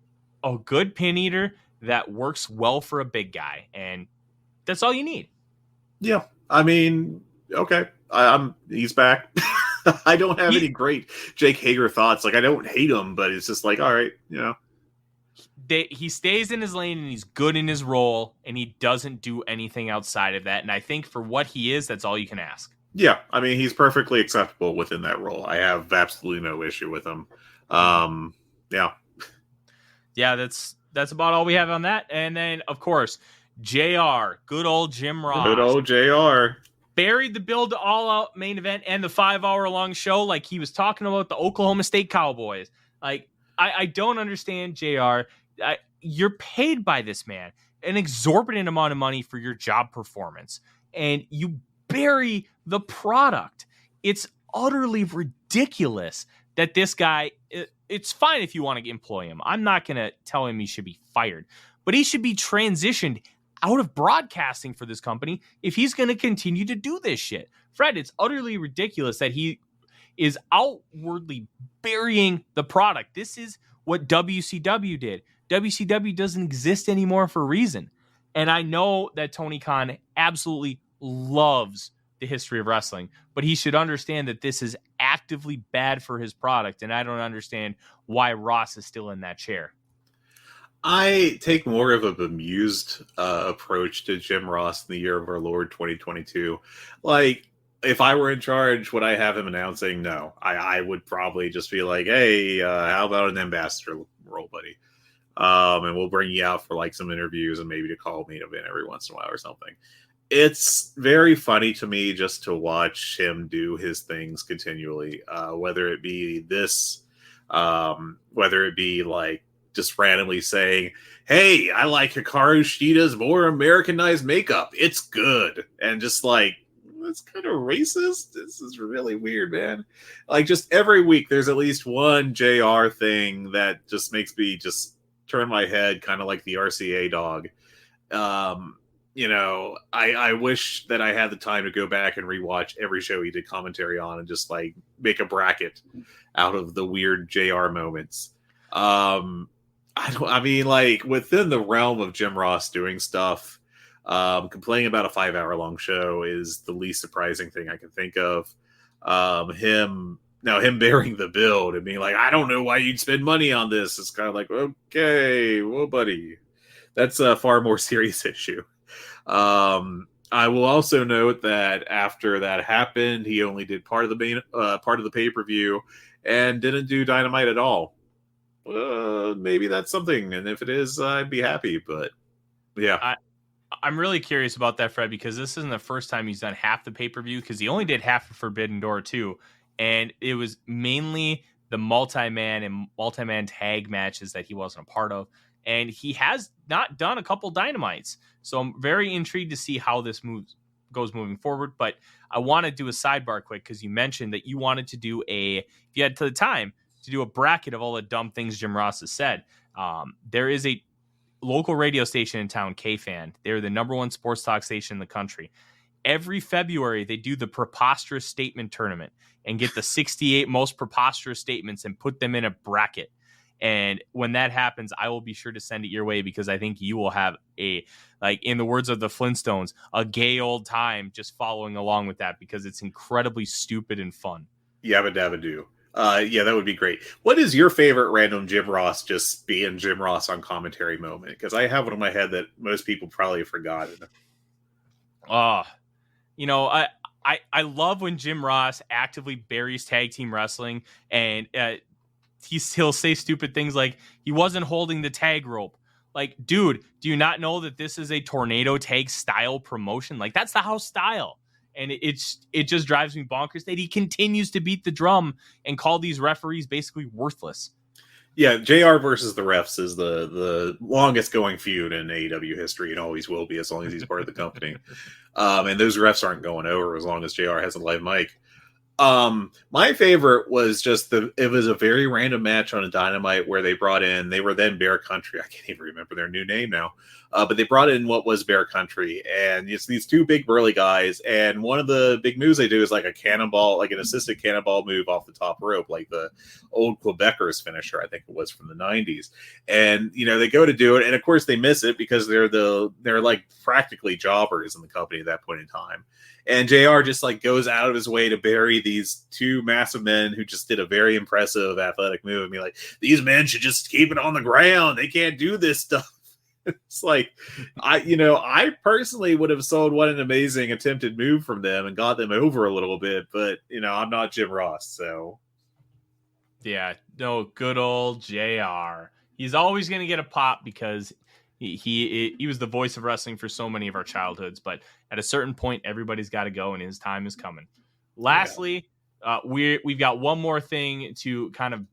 a good pin eater that works well for a big guy, and that's all you need. Yeah, I mean, okay, he's back. I don't have any great Jake Hager thoughts. Like, I don't hate him, but it's just like, all right, he stays in his lane and he's good in his role, and he doesn't do anything outside of that. And I think for what he is, that's all you can ask. Yeah, I mean, he's perfectly acceptable within that role. I have absolutely no issue with him. Yeah, that's about all we have on that. And then, of course, JR, good old Jim Ross. Good old JR. Buried the build to All Out main event and the 5-hour-long show like he was talking about the Oklahoma State Cowboys. Like, I don't understand, JR. You're paid by this man an exorbitant amount of money for your job performance, and you bury the product. It's utterly ridiculous that this guy, it's fine if you want to employ him. I'm not going to tell him he should be fired, but he should be transitioned out of broadcasting for this company if he's going to continue to do this shit. Fred, it's utterly ridiculous that he is outwardly burying the product. This is what WCW did. WCW doesn't exist anymore for a reason. And I know that Tony Khan absolutely loves the history of wrestling, but he should understand that this is actively bad for his product, and I don't understand why Ross is still in that chair. I take more of a bemused approach to Jim Ross in the year of our Lord 2022. Like, if I were in charge, would I have him announcing? No. I would probably just be like, hey, how about an ambassador role, buddy? And we'll bring you out for like some interviews and maybe to call main event every once in a while or something. It's very funny to me just to watch him do his things continually, whether it be this, whether it be like just randomly saying, "Hey, I like Hikaru Shida's more Americanized makeup. It's good." And just like, that's kind of racist. This is really weird, man. Like, just every week there's at least one JR thing that just makes me just turn my head, kind of like the RCA dog. I wish that I had the time to go back and rewatch every show he did commentary on and just like make a bracket out of the weird JR moments. Like within the realm of Jim Ross doing stuff, complaining about a 5-hour long show is the least surprising thing I can think of. Him bearing the build and being like, I don't know why you'd spend money on this. It's kind of like, okay, well, buddy, that's a far more serious issue. I will also note that after that happened, he only did part of the pay-per-view and didn't do Dynamite at all. Maybe that's something, and if it is, I'd be happy. But yeah, I'm really curious about that, Fred, because this isn't the first time he's done half the pay-per-view, because he only did half of Forbidden Door too, and it was mainly the multi-man tag matches that he wasn't a part of, and he has not done a couple Dynamites, so I'm very intrigued to see how this goes moving forward. But I want to do a sidebar quick, because you mentioned that you wanted to do if you had the time to do a bracket of all the dumb things Jim Ross has said. There is a local radio station in town, K-Fan. They're the number one sports talk station in the country. Every February, they do the preposterous statement tournament and get the 68 most preposterous statements and put them in a bracket. And when that happens, I will be sure to send it your way, because I think you will have in the words of the Flintstones, a gay old time just following along with that, because it's incredibly stupid and fun. Yabba dabba do. Yeah, that would be great. What is your favorite random Jim Ross just being Jim Ross on commentary moment? Because I have one in my head that most people probably have forgotten. I love when Jim Ross actively buries tag team wrestling, and he'll say stupid things like he wasn't holding the tag rope. Like, dude, do you not know that this is a tornado tag style promotion? Like, that's the house style. And it just drives me bonkers that he continues to beat the drum and call these referees basically worthless. Yeah, JR versus the refs is the longest going feud in AEW history, and always will be as long as he's part of the company. And those refs aren't going over as long as JR has a live mic. My favorite was just it was a very random match on a Dynamite where they were then Bear Country. I can't even remember their new name now. But they brought in what was Bear Country, and it's these two big burly guys, and one of the big moves they do is like a cannonball, like an assisted cannonball move off the top rope, like the old Quebecers finisher, I think it was from the 90s. And they go to do it, and of course they miss it because they're like practically jobbers in the company at that point in time. And JR just like goes out of his way to bury these two massive men who just did a very impressive athletic move and be like, these men should just keep it on the ground. They can't do this stuff. It's like, I personally would have sold what an amazing attempted move from them and got them over a little bit, but I'm not Jim Ross, so. Yeah, no, good old JR. He's always going to get a pop because he was the voice of wrestling for so many of our childhoods, but at a certain point, everybody's got to go and his time is coming. Lastly, we've got one more thing to kind of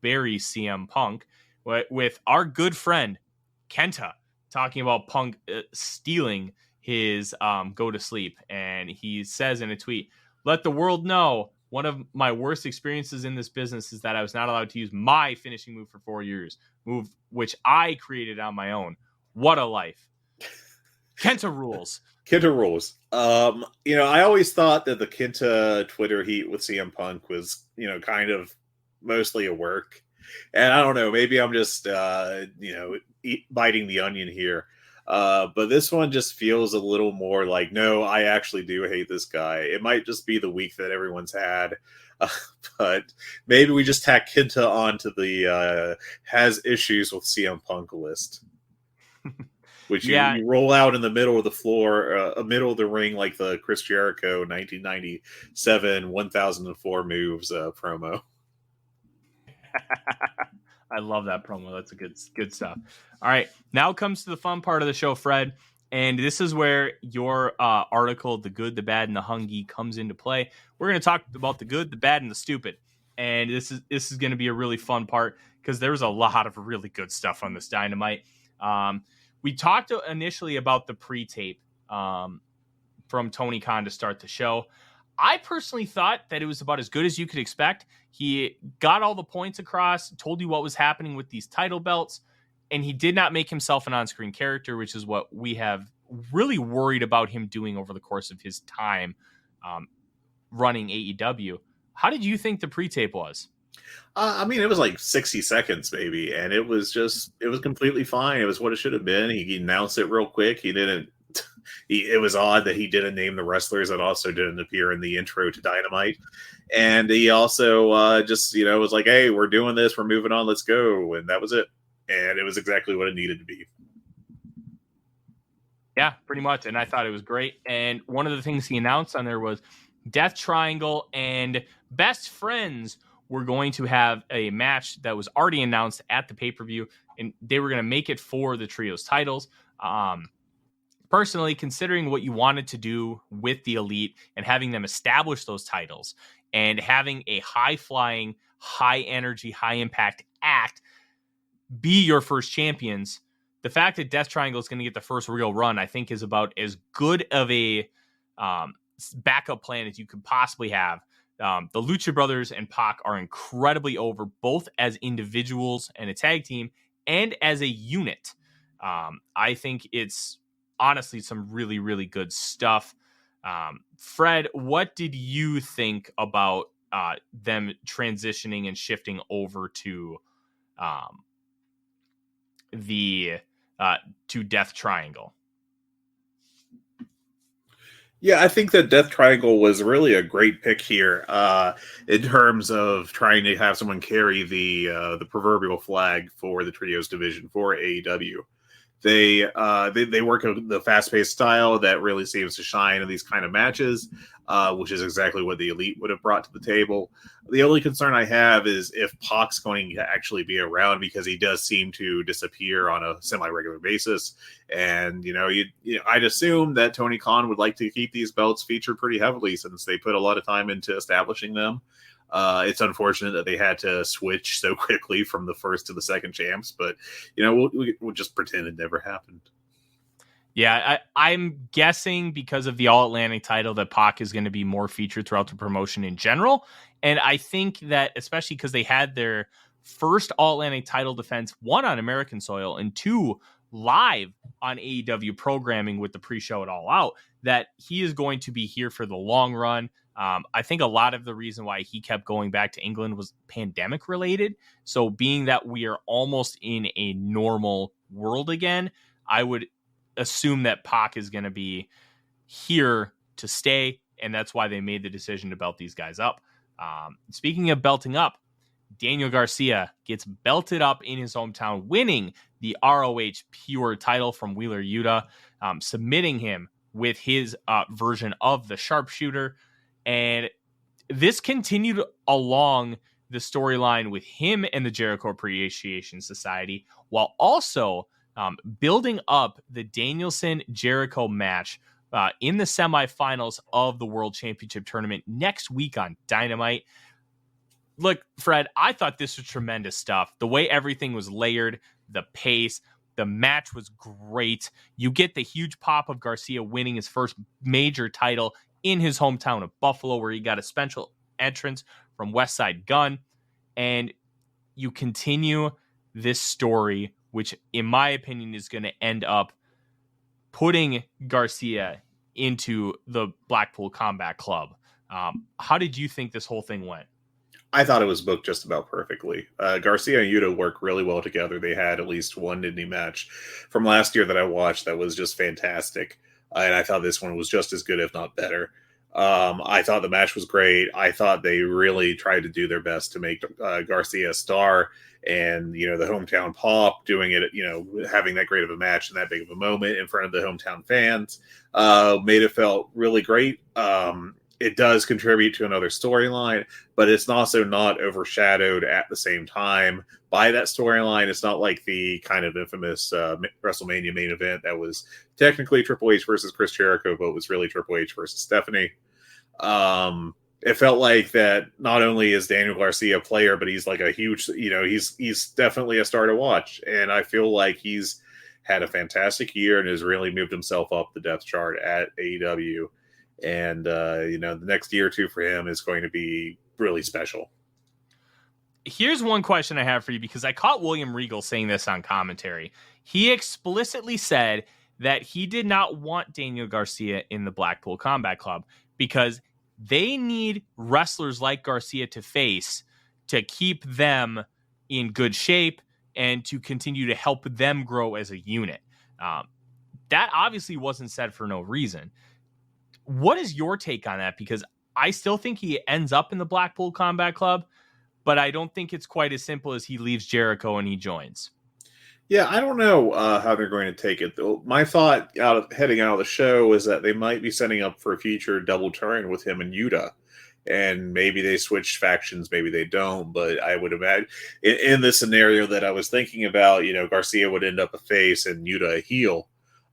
bury CM Punk with our good friend Kenta talking about Punk stealing his go to sleep. And he says in a tweet, "Let the world know one of my worst experiences in this business is that I was not allowed to use my finishing move for 4 years, move which I created on my own. What a life." Kenta rules. Kenta rules. I always thought that the Kenta Twitter heat with CM Punk was, kind of mostly a work. And I don't know, maybe I'm just, biting the onion here. But this one just feels a little more like, no, I actually do hate this guy. It might just be the week that everyone's had. But maybe we just tack Kenta onto the has issues with CM Punk list. Which you roll out in the middle of the floor, middle of the ring, like the Chris Jericho 1997 1004 moves promo. I love that promo. That's a good stuff. All right, now comes to the fun part of the show, Fred. And this is where your article, The Good, the Bad, and the Hungee, comes into play. We're going to talk about the good, the bad, and the stupid. and this is going to be a really fun part because there's a lot of really good stuff on this Dynamite. We talked initially about the pre-tape from Tony Khan to start the show. I personally thought that it was about as good as you could expect. He got all the points across, told you what was happening with these title belts, and he did not make himself an on-screen character, which is what we have really worried about him doing over the course of his time running AEW. How did you think the pre-tape was? I mean, it was like 60 seconds, maybe, and it was completely fine. It was what it should have been. He announced it real quick. He didn't. It was odd that he didn't name the wrestlers that also didn't appear in the intro to Dynamite. And he also just, was like, hey, we're doing this. We're moving on. Let's go. And that was it. And it was exactly what it needed to be. Yeah, pretty much. And I thought it was great. And one of the things he announced on there was Death Triangle and Best Friends were going to have a match that was already announced at the pay-per-view. And they were going to make it for the trios titles. Personally, considering what you wanted to do with the Elite and having them establish those titles and having a high-flying, high-energy, high-impact act be your first champions, the fact that Death Triangle is going to get the first real run, I think, is about as good of a backup plan as you could possibly have. The Lucha Brothers and Pac are incredibly over, both as individuals and a tag team and as a unit. I think it's honestly some really, really good stuff. Fred, what did you think about them transitioning and shifting over to to Death Triangle? Yeah, I think that Death Triangle was really a great pick here in terms of trying to have someone carry the proverbial flag for the trios division for AEW. They work the fast-paced style that really seems to shine in these kind of matches, which is exactly what the Elite would have brought to the table. The only concern I have is if Pac's going to actually be around, because he does seem to disappear on a semi-regular basis. And, I'd assume that Tony Khan would like to keep these belts featured pretty heavily since they put a lot of time into establishing them. It's unfortunate that they had to switch so quickly from the first to the second champs, but we'll just pretend it never happened. Yeah, I'm guessing because of the All Atlantic title that Pac is going to be more featured throughout the promotion in general, and I think that especially because they had their first All Atlantic title defense, one on American soil and two live on AEW programming with the pre-show at All Out, that he is going to be here for the long run. I think a lot of the reason why he kept going back to England was pandemic related. So being that we are almost in a normal world again, I would assume that Pac is going to be here to stay. And that's why they made the decision to belt these guys up. Speaking of belting up, Daniel Garcia gets belted up in his hometown, winning the ROH Pure title from Wheeler Yuta, submitting him with his version of the sharpshooter. And this continued along the storyline with him and the Jericho Appreciation Society, while also building up the Danielson-Jericho match in the semifinals of the World Championship Tournament next week on Dynamite. Look, Fred, I thought this was tremendous stuff. The way everything was layered, the pace, the match was great. You get the huge pop of Garcia winning his first major title in his hometown of Buffalo, where he got a special entrance from Westside Gunn. And you continue this story, which in my opinion is going to end up putting Garcia into the Blackpool Combat Club. How did you think this whole thing went? I thought it was booked just about perfectly. Garcia and Yuta work really well together. They had at least one indie match from last year that I watched that was just fantastic. And I thought this one was just as good, if not better. I thought the match was great. I thought they really tried to do their best to make Garcia a star, and, the hometown pop, doing it, having that great of a match and that big of a moment in front of the hometown fans, made it felt really great. It does contribute to another storyline, but it's also not overshadowed at the same time by that storyline. It's not like the kind of infamous WrestleMania main event that was technically Triple H versus Chris Jericho, but was really Triple H versus Stephanie. it felt like that not only is Daniel Garcia a player, but he's like a huge, he's definitely a star to watch. And I feel like he's had a fantastic year and has really moved himself up the depth chart at AEW. And, the next year or two for him is going to be really special. Here's one question I have for you, because I caught William Regal saying this on commentary. He explicitly said that he did not want Daniel Garcia in the Blackpool Combat Club because they need wrestlers like Garcia to face to keep them in good shape and to continue to help them grow as a unit. That obviously wasn't said for no reason. What is your take on that? Because I still think he ends up in the Blackpool Combat Club, but I don't think it's quite as simple as he leaves Jericho and he joins. Yeah, I don't know how they're going to take it, though. My thought heading out of the show is that they might be setting up for a future double turn with him and Yuta. And maybe they switch factions, maybe they don't. But I would imagine in this scenario that I was thinking about, Garcia would end up a face and Yuta a heel.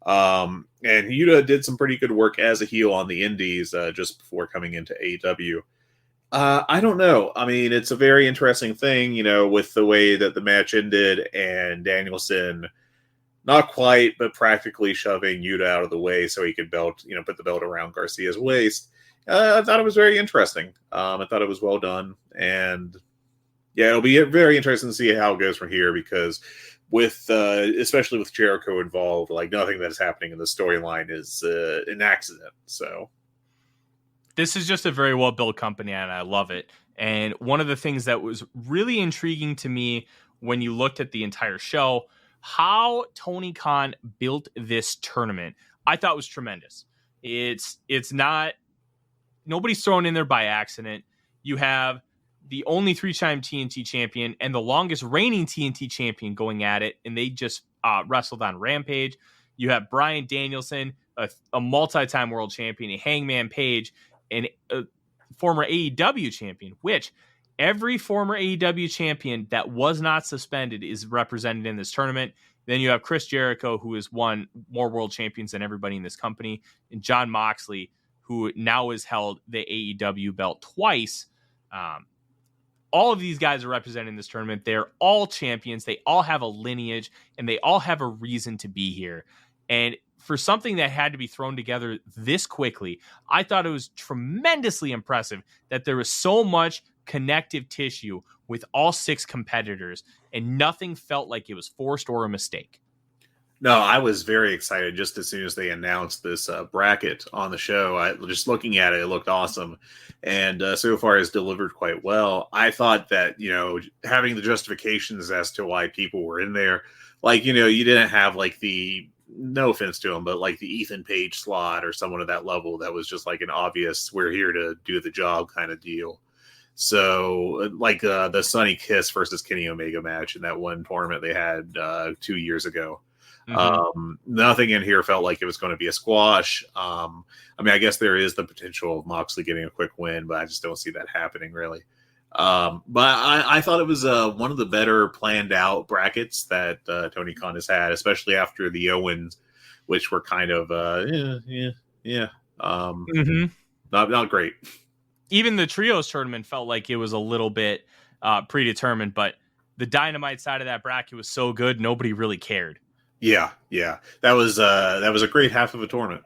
And Yuta did some pretty good work as a heel on the Indies just before coming into AEW. I don't know. I mean, it's a very interesting thing, with the way that the match ended and Danielson not quite, but practically shoving Yuta out of the way so he could put the belt around Garcia's waist. I thought it was very interesting. I thought it was well done. And yeah, it'll be very interesting to see how it goes from here because especially with Jericho involved, like nothing that is happening in the storyline is an accident. So. This is just a very well-built company, and I love it. And one of the things that was really intriguing to me when you looked at the entire show, how Tony Khan built this tournament, I thought was tremendous. It's not, nobody's thrown in there by accident. You have the only 3-time TNT champion and the longest reigning TNT champion going at it, and they just wrestled on Rampage. You have Bryan Danielson, a multi-time world champion, a Hangman Page, and a former AEW champion, which every former AEW champion that was not suspended is represented in this tournament. Then you have Chris Jericho, who has won more world champions than everybody in this company, and Jon Moxley, who now has held the AEW belt twice. All of these guys are represented in this tournament. They're all champions. They all have a lineage, and they all have a reason to be here. And for something that had to be thrown together this quickly, I thought it was tremendously impressive that there was so much connective tissue with all 6 competitors, and nothing felt like it was forced or a mistake. No, I was very excited just as soon as they announced this bracket on the show. Just looking at it, it looked awesome. And so far has delivered quite well. I thought that, having the justifications as to why people were in there, like, you didn't have like no offense to him, but like the Ethan Page slot or someone at that level that was just like an obvious, we're here to do the job kind of deal. So like the Sonny Kiss versus Kenny Omega match in that one tournament they had 2 years ago. Mm-hmm. Nothing in here felt like it was going to be a squash. I mean, I guess there is the potential of Moxley getting a quick win, but I just don't see that happening really. But I thought it was one of the better planned out brackets that Tony Khan has had, especially after the Owens, which were kind of not great. Even the trios tournament felt like it was a little bit predetermined, but the Dynamite side of that bracket was so good, nobody really cared. Yeah. That was a great half of a tournament.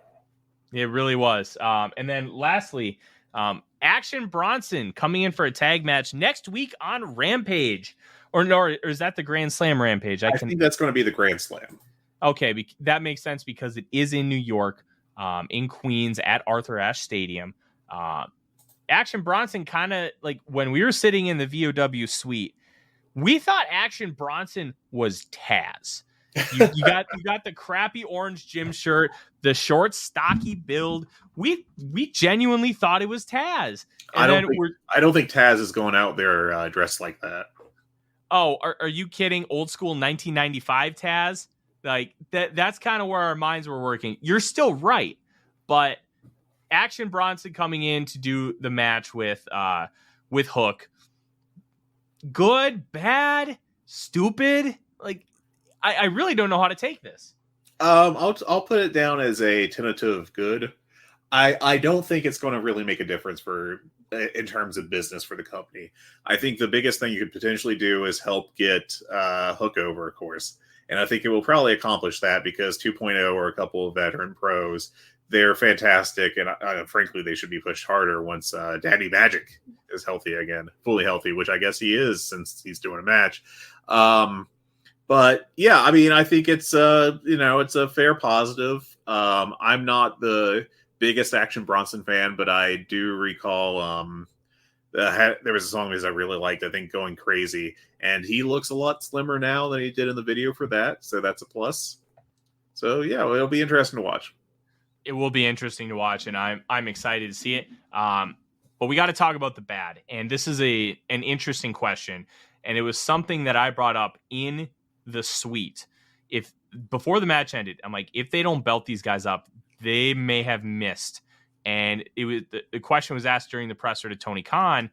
It really was. And then lastly, Action Bronson coming in for a tag match next week on Rampage. Or is that the Grand Slam Rampage? I think that's going to be the Grand Slam. Okay, that makes sense because it is in New York, in Queens at Arthur Ashe Stadium. Action Bronson kind of like when we were sitting in the VOW suite, we thought Action Bronson was Taz. You got the crappy orange gym shirt, the short, stocky build. We genuinely thought it was Taz. I don't think Taz is going out there dressed like that. Oh, are you kidding? Old school 1995 Taz? Like that's kind of where our minds were working. You're still right, but Action Bronson coming in to do the match with Hook. Good, bad, stupid. Like I really don't know how to take this. I'll put it down as a tentative good. I don't think it's going to really make a difference for in terms of business for the company. I think the biggest thing you could potentially do is help get Hook over, of course. And I think it will probably accomplish that because 2.0 are a couple of veteran pros. They're fantastic. And frankly, they should be pushed harder once Daddy Magic is healthy again, fully healthy, which I guess he is since he's doing a match. But yeah, I mean, I think it's it's a fair positive. I'm not the biggest Action Bronson fan, but I do recall there was a song that I really liked, I think, Going Crazy, and he looks a lot slimmer now than he did in the video for that, so that's a plus. So yeah, it'll be interesting to watch. It will be interesting to watch, and I'm excited to see it. But we got to talk about the bad, and this is an interesting question, and it was something that I brought up in the suite. If before the match ended, I'm like, if they don't belt these guys up, they may have missed. And it was the question was asked during the presser to Tony Khan.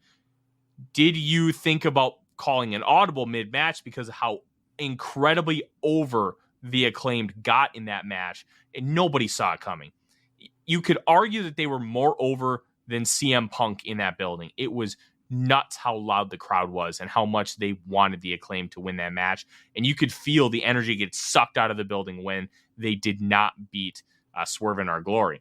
Did you think about calling an audible mid-match because of how incredibly over the Acclaimed got in that match, and nobody saw it coming? You could argue that they were more over than CM Punk in that building. It was nuts how loud the crowd was and how much they wanted the Acclaimed to win that match. And you could feel the energy get sucked out of the building when they did not beat Swerve in Our Glory.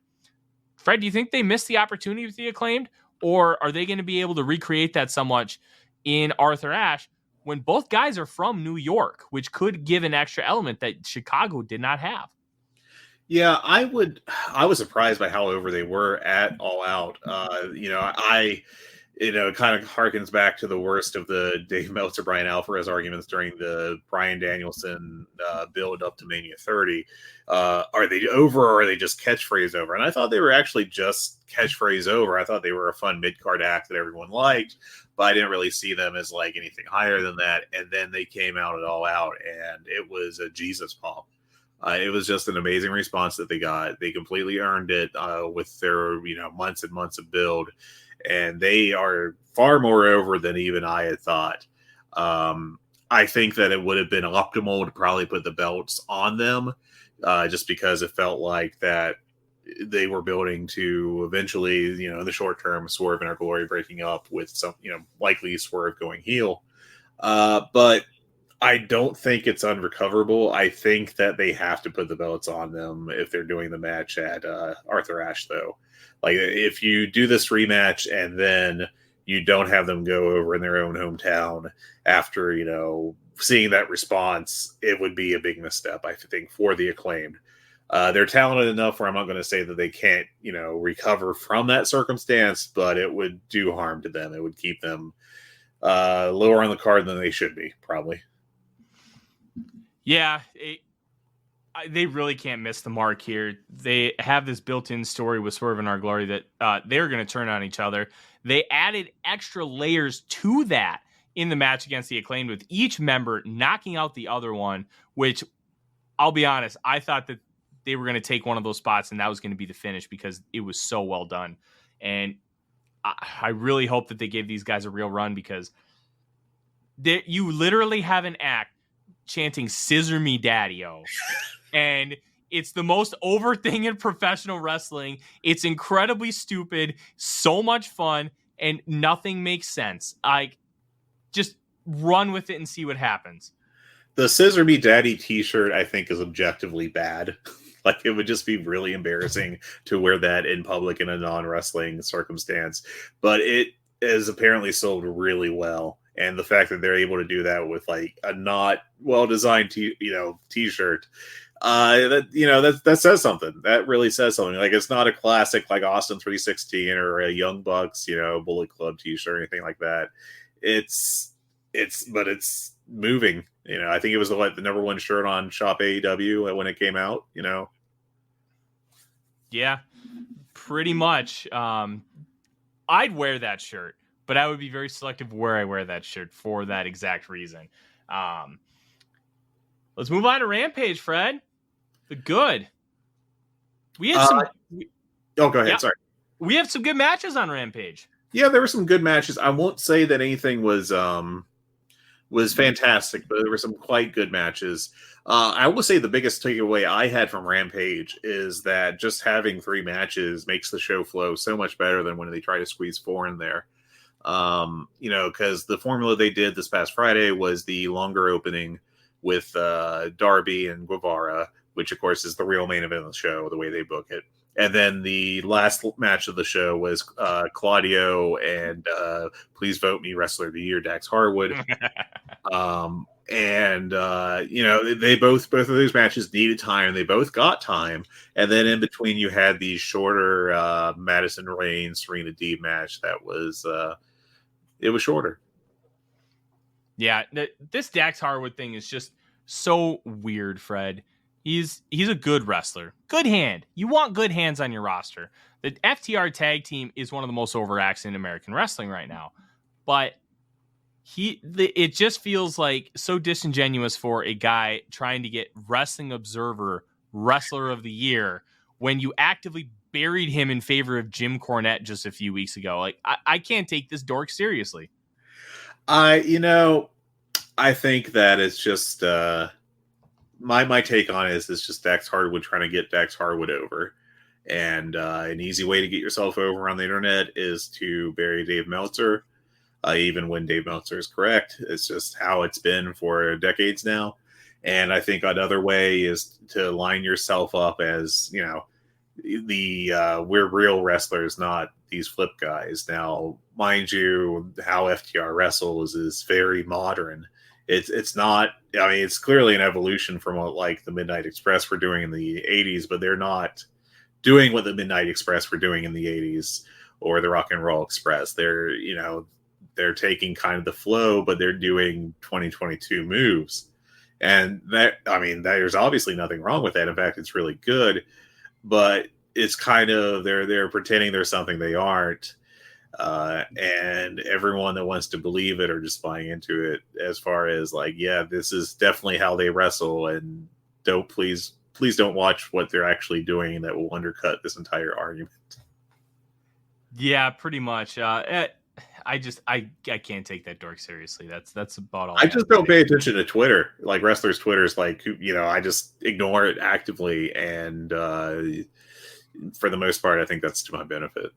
Fred, do you think they missed the opportunity with the Acclaimed, or are they going to be able to recreate that so much in Arthur Ashe when both guys are from New York, which could give an extra element that Chicago did not have? Yeah, I was surprised by how over they were at All Out. It kind of harkens back to the worst of the Dave Meltzer, Brian Alvarez arguments during the Bryan Danielson build up to Mania 30. Are they over, or are they just catchphrase over? And I thought they were actually just catchphrase over. I thought they were a fun mid-card act that everyone liked, but I didn't really see them as like anything higher than that. And then they came out at All Out, and it was a Jesus pop. It was just an amazing response that they got. They completely earned it with their months and months of build. And they are far more over than even I had thought. I think that it would have been optimal to probably put the belts on them just because it felt like that they were building to eventually, in the short term, Swerve in Our Glory breaking up with some, likely Swerve going heel. But I don't think it's unrecoverable. I think that they have to put the belts on them if they're doing the match at Arthur Ashe, though. Like, if you do this rematch and then you don't have them go over in their own hometown after, seeing that response, it would be a big misstep, I think, for the Acclaimed. They're talented enough where I'm not going to say that they can't, recover from that circumstance, but it would do harm to them. It would keep them lower on the card than they should be, probably. Yeah, they really can't miss the mark here. They have this built-in story with Swerve in Our Glory that they're going to turn on each other. They added extra layers to that in the match against the Acclaimed, with each member knocking out the other one, which, I'll be honest, I thought that they were going to take one of those spots and that was going to be the finish because it was so well done. And I really hope that they give these guys a real run because you literally have an act chanting "Scissor Me Daddy-O." And it's the most over thing in professional wrestling. It's incredibly stupid, so much fun, and nothing makes sense. Just run with it and see what happens. The Scissor Me Daddy t-shirt, I think, is objectively bad. Like, it would just be really embarrassing to wear that in public in a non-wrestling circumstance. But it is apparently sold really well. And the fact that they're able to do that with like a not well-designed t-shirt, that says something. That really says something. Like, it's not a classic like Austin 316 or a Young Bucks, Bullet Club t-shirt or anything like that. It's moving. I think it was the number one shirt on Shop AEW when it came out. Yeah, pretty much. I'd wear that shirt, but I would be very selective where I wear that shirt for that exact reason. Let's move on to Rampage, Fred. The good. We had some. Go ahead. Yeah, sorry. We have some good matches on Rampage. Yeah, there were some good matches. I won't say that anything was fantastic, but there were some quite good matches. I will say the biggest takeaway I had from Rampage is that just having 3 matches makes the show flow so much better than when they try to squeeze 4 in there. Because the formula they did this past Friday was the longer opening with Darby and Guevara, which of course is the real main event of the show, the way they book it. And then the last match of the show was Claudio and Please Vote Me Wrestler of the Year, Dax Harwood. They both of those matches needed time. They both got time. And then in between, you had the shorter Madison Rain, Serena Deeb match that was it was shorter. Yeah, this Dax Harwood thing is just so weird, Fred. He's a good wrestler. Good hand. You want good hands on your roster. The FTR tag team is one of the most overacts in American wrestling right now. But it just feels like so disingenuous for a guy trying to get Wrestling Observer Wrestler of the Year when you actively buried him in favor of Jim Cornette just a few weeks ago. Like, I can't take this dork seriously. I think that it's just my take on it is it's just Dax Harwood trying to get Dax Harwood over. And an easy way to get yourself over on the internet is to bury Dave Meltzer. Even when Dave Meltzer is correct, it's just how it's been for decades now. And I think another way is to line yourself up as, we're real wrestlers, not these flip guys. Now, mind you, how FTR wrestles is very modern. It's not, it's clearly an evolution from what like the Midnight Express were doing in the 80s, but they're not doing what the Midnight Express were doing in the 80s or the Rock and Roll Express. They're taking kind of the flow, but they're doing 2022 moves. And there's obviously nothing wrong with that. In fact, it's really good, but it's kind of, they're pretending they're something they aren't. And everyone that wants to believe it or just buying into it as far as like, yeah, this is definitely how they wrestle. And please don't watch what they're actually doing. That will undercut this entire argument. Yeah, pretty much. I can't take that dork seriously. That's about all. I just don't pay attention to Twitter. Like wrestlers' Twitter is like, I just ignore it actively, and for the most part, I think that's to my benefit.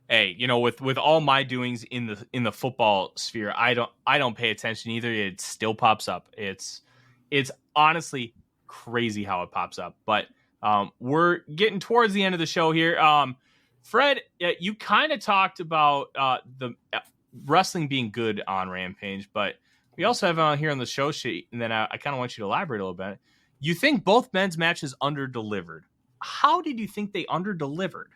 Hey, with all my doings in the football sphere, I don't pay attention either. It still pops up. It's honestly crazy how it pops up. But we're getting towards the end of the show here. Fred, you kind of talked about the wrestling being good on Rampage, but we also have on here on the show sheet, and then I kind of want you to elaborate a little bit. You think both men's matches under-delivered. How did you think they under-delivered?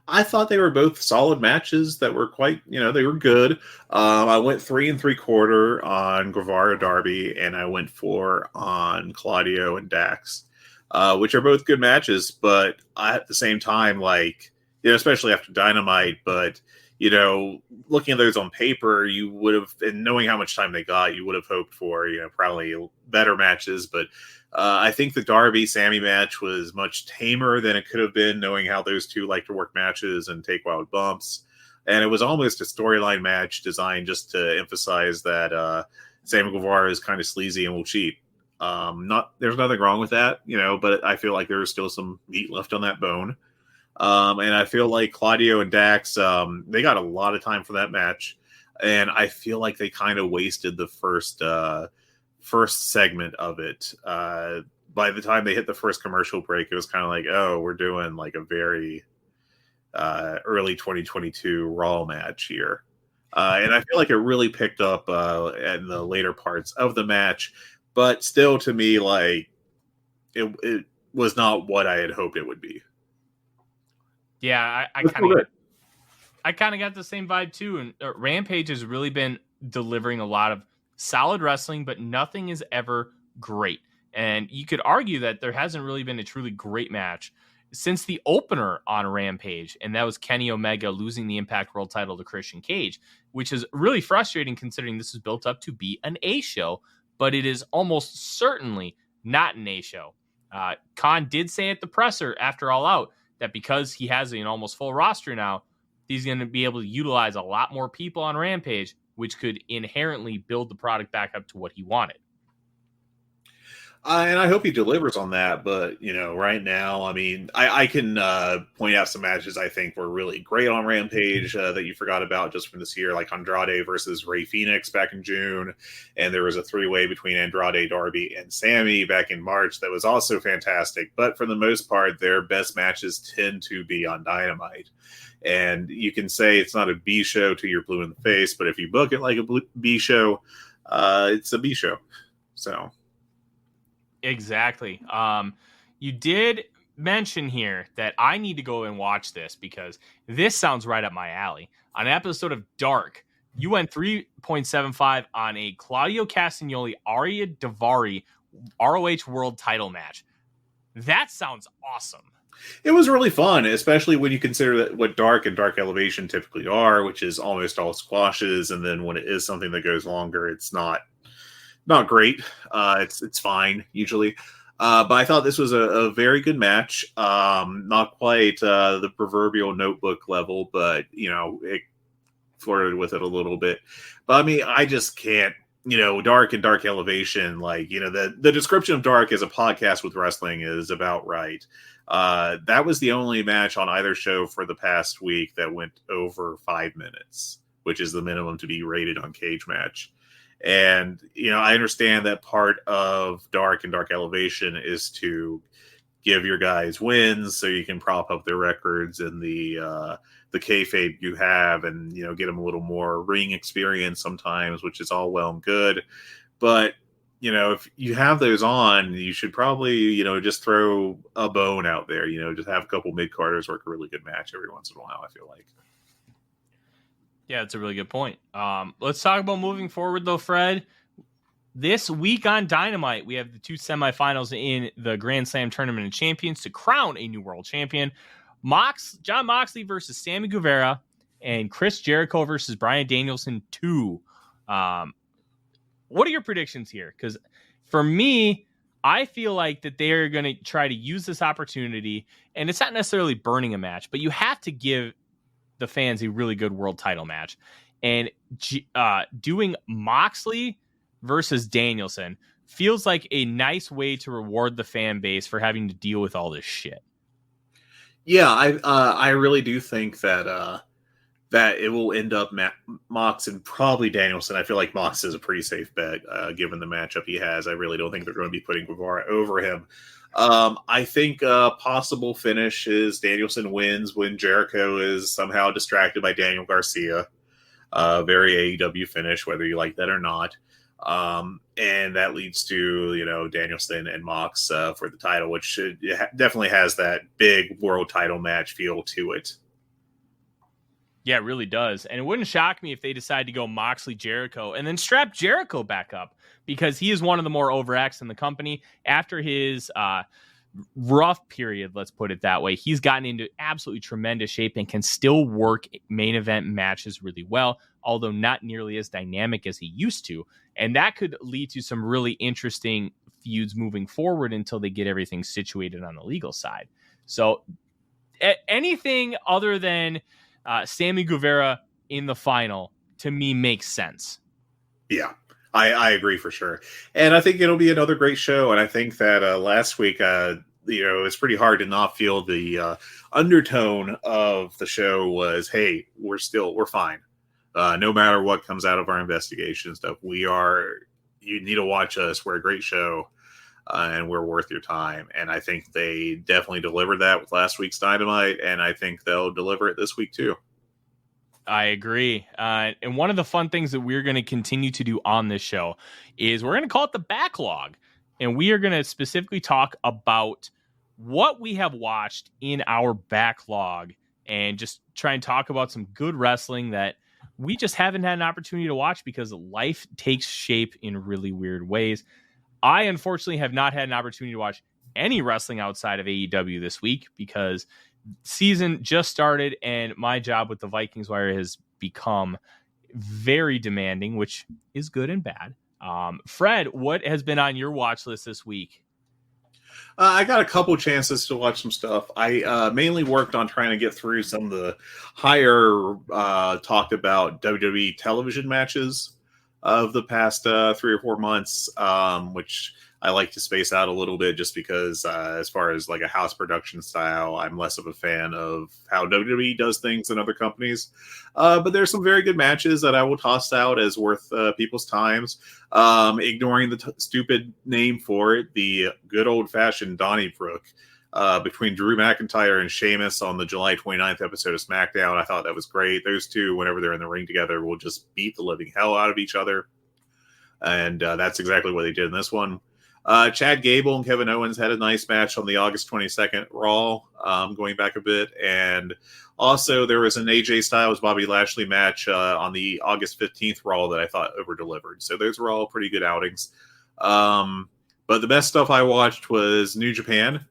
I thought they were both solid matches that were quite, they were good. I went 3 3/4 on Guevara Darby, and I went 4 on Claudio and Dax, which are both good matches, but at the same time, like, especially after Dynamite, but, looking at those on paper, you would have, and knowing how much time they got, you would have hoped for, probably better matches. But I think the Darby-Sammy match was much tamer than it could have been, knowing how those two like to work matches and take wild bumps. And it was almost a storyline match designed just to emphasize that Sammy Guevara is kind of sleazy and will cheat. There's nothing wrong with that, but I feel like there's still some meat left on that bone. And I feel like Claudio and Dax, they got a lot of time for that match. And I feel like they kind of wasted the first segment of it. By the time they hit the first commercial break, it was kind of like, oh, we're doing like a very early 2022 Raw match here. And I feel like it really picked up in the later parts of the match. But still, to me, like, it was not what I had hoped it would be. Yeah, I kind of got the same vibe too. And Rampage has really been delivering a lot of solid wrestling, but nothing is ever great. And you could argue that there hasn't really been a truly great match since the opener on Rampage, and that was Kenny Omega losing the Impact World title to Christian Cage, which is really frustrating considering this is built up to be an A show, but it is almost certainly not an A show. Khan did say at the presser after All Out that because he has an almost full roster now, he's going to be able to utilize a lot more people on Rampage, which could inherently build the product back up to what he wanted. And I hope he delivers on that. But, right now, I mean, I can point out some matches I think were really great on Rampage that you forgot about just from this year, like Andrade versus Rey Fenix back in June. And there was a 3-way between Andrade, Darby, and Sammy back in March that was also fantastic. But for the most part, their best matches tend to be on Dynamite. And you can say it's not a B show till you're blue in the face, but if you book it like a B show, it's a B show. So... Exactly. You did mention here that I need to go and watch this because this sounds right up my alley. On an episode of Dark, you went 3.75 on a Claudio Castagnoli, Arya Daivari ROH World Title match. That sounds awesome. It was really fun, especially when you consider that what Dark and Dark Elevation typically are, which is almost all squashes, and then when it is something that goes longer, it's not great. It's fine usually. But I thought this was a very good match. Not quite the proverbial Notebook level, but it flirted with it a little bit. But I mean, I just can't. Dark and Dark Elevation, the description of Dark as a podcast with wrestling is about right. That was the only match on either show for the past week that went over 5 minutes, which is the minimum to be rated on Cage Match. And, I understand that part of Dark and Dark Elevation is to give your guys wins so you can prop up their records and the kayfabe you have and, get them a little more ring experience sometimes, which is all well and good. But, if you have those on, you should probably, just throw a bone out there, just have a couple mid-carders work a really good match every once in a while, I feel like. Yeah, that's a really good point. Let's talk about moving forward, though, Fred. This week on Dynamite, we have the 2 semifinals in the Grand Slam Tournament of Champions to crown a new world champion. Jon Moxley versus Sammy Guevara and Chris Jericho versus Bryan Danielson 2. What are your predictions here? Because for me, I feel like that they are going to try to use this opportunity, and it's not necessarily burning a match, but you have to give the fans a really good world title match. And doing Moxley versus Danielson feels like a nice way to reward the fan base for having to deal with all this shit. Yeah, I really do think that it will end up Mox and probably Danielson. I feel like Mox is a pretty safe bet given the matchup he has. I really don't think they're going to be putting Guevara over him. I think a possible finish is Danielson wins when Jericho is somehow distracted by Daniel Garcia. Very AEW finish, whether you like that or not. And that leads to, Danielson and Mox for the title, which definitely has that big world title match feel to it. Yeah, it really does. And it wouldn't shock me if they decide to go Moxley Jericho and then strap Jericho back up because he is one of the more overacts in the company. After his rough period, let's put it that way, he's gotten into absolutely tremendous shape and can still work main event matches really well, although not nearly as dynamic as he used to. And that could lead to some really interesting feuds moving forward until they get everything situated on the legal side. So anything other than Sammy Guevara in the final, to me, makes sense. Yeah, I agree for sure. And I think it'll be another great show. And I think that last week, it's pretty hard to not feel the undertone of the show was, hey, we're fine. No matter what comes out of our investigation and stuff, you need to watch us. We're a great show. And we're worth your time. And I think they definitely delivered that with last week's Dynamite, and I think they'll deliver it this week too. I agree. And one of the fun things that we're going to continue to do on this show is we're going to call it the backlog. And we are going to specifically talk about what we have watched in our backlog and just try and talk about some good wrestling that we just haven't had an opportunity to watch because life takes shape in really weird ways. I, unfortunately, have not had an opportunity to watch any wrestling outside of AEW this week because season just started and my job with the Vikings Wire has become very demanding, which is good and bad. Fred, what has been on your watch list this week? I got a couple chances to watch some stuff. I mainly worked on trying to get through some of the higher talked about WWE television matches. of the past 3 or 4 months, which I like to space out a little bit just because as far as like a house production style, I'm less of a fan of how WWE does things than other companies. But there's some very good matches that I will toss out as worth people's times. Ignoring the stupid name for it, the good old-fashioned Donnybrook between Drew McIntyre and Sheamus on the July 29th episode of SmackDown. I thought that was great. Those two, whenever they're in the ring together, will just beat the living hell out of each other. And that's exactly what they did in this one. Chad Gable and Kevin Owens had a nice match on the August 22nd Raw, going back a bit. And also there was an AJ Styles Bobby Lashley match on the August 15th Raw that I thought over-delivered. So those were all pretty good outings. But the best stuff I watched was New Japan,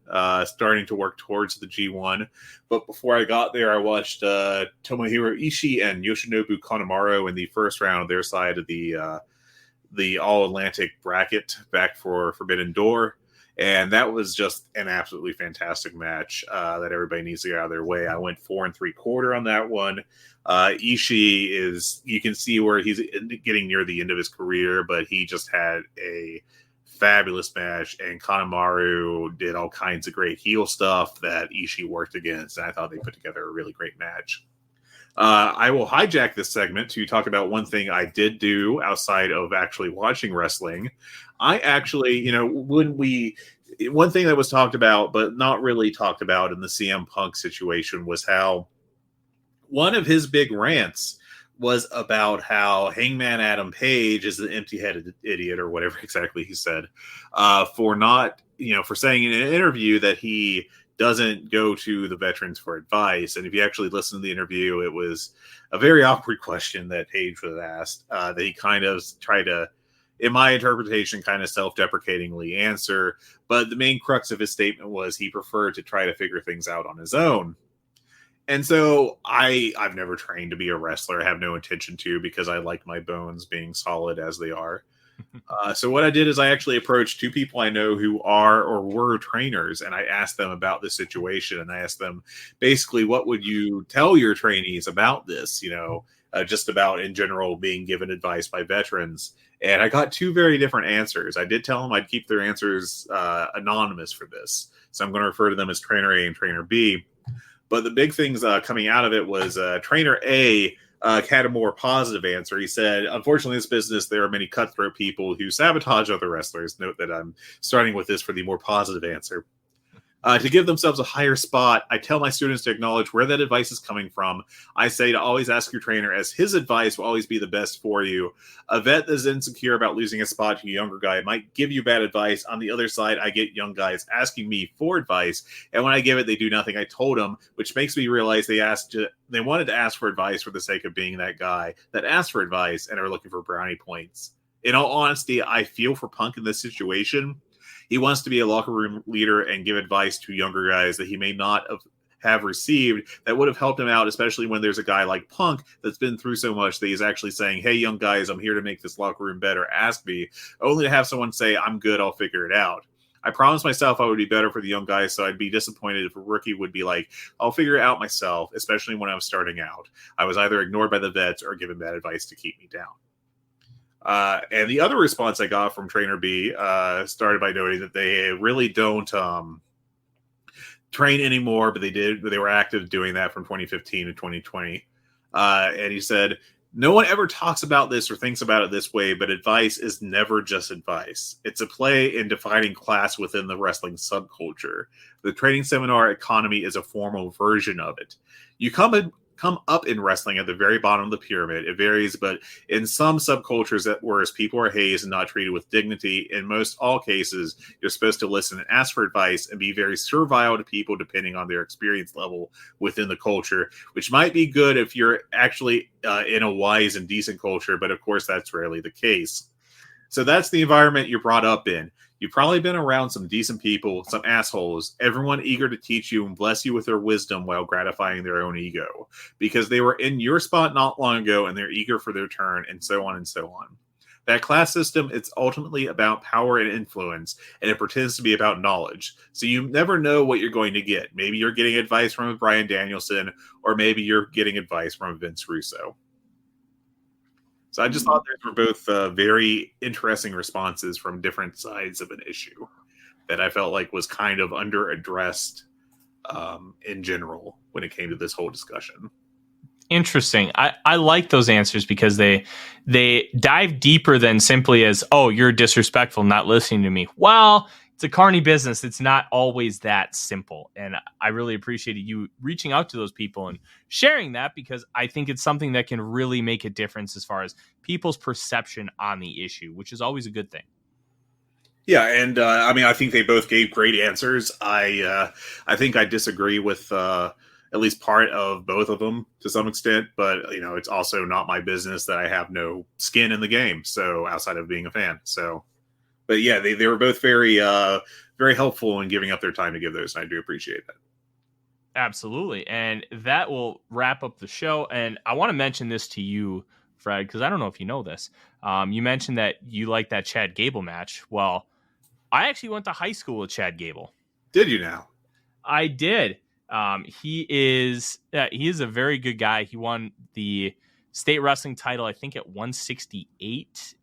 starting to work towards the G1. But before I got there, I watched Tomohiro Ishii and Yoshinobu Kanemaru in the first round of their side of the All-Atlantic bracket back for Forbidden Door. And that was just an absolutely fantastic match that everybody needs to get out of their way. I went 4 3/4 on that one. Ishii is, you can see where he's getting near the end of his career, but he just had a fabulous match, and Kanemaru did all kinds of great heel stuff that Ishii worked against, and I thought they put together a really great match. I will hijack this segment to talk about one thing I did do outside of actually watching wrestling. I actually, one thing that was talked about, but not really talked about in the CM Punk situation was how one of his big rants was about how Hangman Adam Page is an empty-headed idiot, or whatever exactly he said, for saying in an interview that he doesn't go to the veterans for advice. And if you actually listen to the interview, it was a very awkward question that Page was asked, that he kind of tried to, in my interpretation, kind of self-deprecatingly answer. But the main crux of his statement was he preferred to try to figure things out on his own. And so I've never trained to be a wrestler. I have no intention to, because I like my bones being solid as they are. So what I did is I actually approached 2 people I know who are or were trainers, and I asked them about this situation. And I asked them basically, what would you tell your trainees about this? Just about in general being given advice by veterans. And I got 2 very different answers. I did tell them I'd keep their answers anonymous for this. So I'm going to refer to them as Trainer A and Trainer B. But the big things coming out of it was Trainer A had a more positive answer. He said, unfortunately, in this business, there are many cutthroat people who sabotage other wrestlers. Note that I'm starting with this for the more positive answer. To give themselves a higher spot, I tell my students to acknowledge where that advice is coming from. I say to always ask your trainer, as his advice will always be the best for you. A vet that is insecure about losing a spot to a younger guy might give you bad advice. On the other side, I get young guys asking me for advice, and when I give it, they do nothing I told them, which makes me realize they wanted to ask for advice for the sake of being that guy that asked for advice and are looking for brownie points. In all honesty, I feel for Punk in this situation. He wants to be a locker room leader and give advice to younger guys that he may not have received that would have helped him out, especially when there's a guy like Punk that's been through so much that he's actually saying, hey, young guys, I'm here to make this locker room better. Ask me. Only to have someone say, I'm good, I'll figure it out. I promised myself I would be better for the young guys, so I'd be disappointed if a rookie would be like, I'll figure it out myself, especially when I was starting out. I was either ignored by the vets or given bad advice to keep me down. And the other response I got from Trainer B started by noting that they really don't train anymore, but they were active doing that from 2015 to 2020. And he said, no one ever talks about this or thinks about it this way, but advice is never just advice. It's a play in defining class within the wrestling subculture. The training seminar economy is a formal version of it. You come up in wrestling at the very bottom of the pyramid. It varies, but in some subcultures, whereas people are hazed and not treated with dignity, in most all cases, you're supposed to listen and ask for advice and be very servile to people depending on their experience level within the culture, which might be good if you're actually in a wise and decent culture, but of course, that's rarely the case. So that's the environment you're brought up in. You've probably been around some decent people, some assholes, everyone eager to teach you and bless you with their wisdom while gratifying their own ego, because they were in your spot not long ago and they're eager for their turn, and so on and so on. That class system, it's ultimately about power and influence, and it pretends to be about knowledge. So you never know what you're going to get. Maybe you're getting advice from a Bryan Danielson, or maybe you're getting advice from Vince Russo. So I just thought those were both very interesting responses from different sides of an issue that I felt like was kind of under addressed in general when it came to this whole discussion. Interesting. I like those answers because they dive deeper than simply as, oh, you're disrespectful, not listening to me. Well, it's a carny business. It's not always that simple. And I really appreciated you reaching out to those people and sharing that, because I think it's something that can really make a difference as far as people's perception on the issue, which is always a good thing. Yeah, and I mean, I think they both gave great answers. I think I disagree with at least part of both of them to some extent, but it's also not my business that I have no skin in the game. So outside of being a fan, but yeah, they were both very very helpful in giving up their time to give those, and I do appreciate that. Absolutely, and that will wrap up the show. And I want to mention this to you, Fred, because I don't know if you know this. You mentioned that you like that Chad Gable match. Well, I actually went to high school with Chad Gable. Did you now? I did. He is a very good guy. He won the state wrestling title, I think, at 168.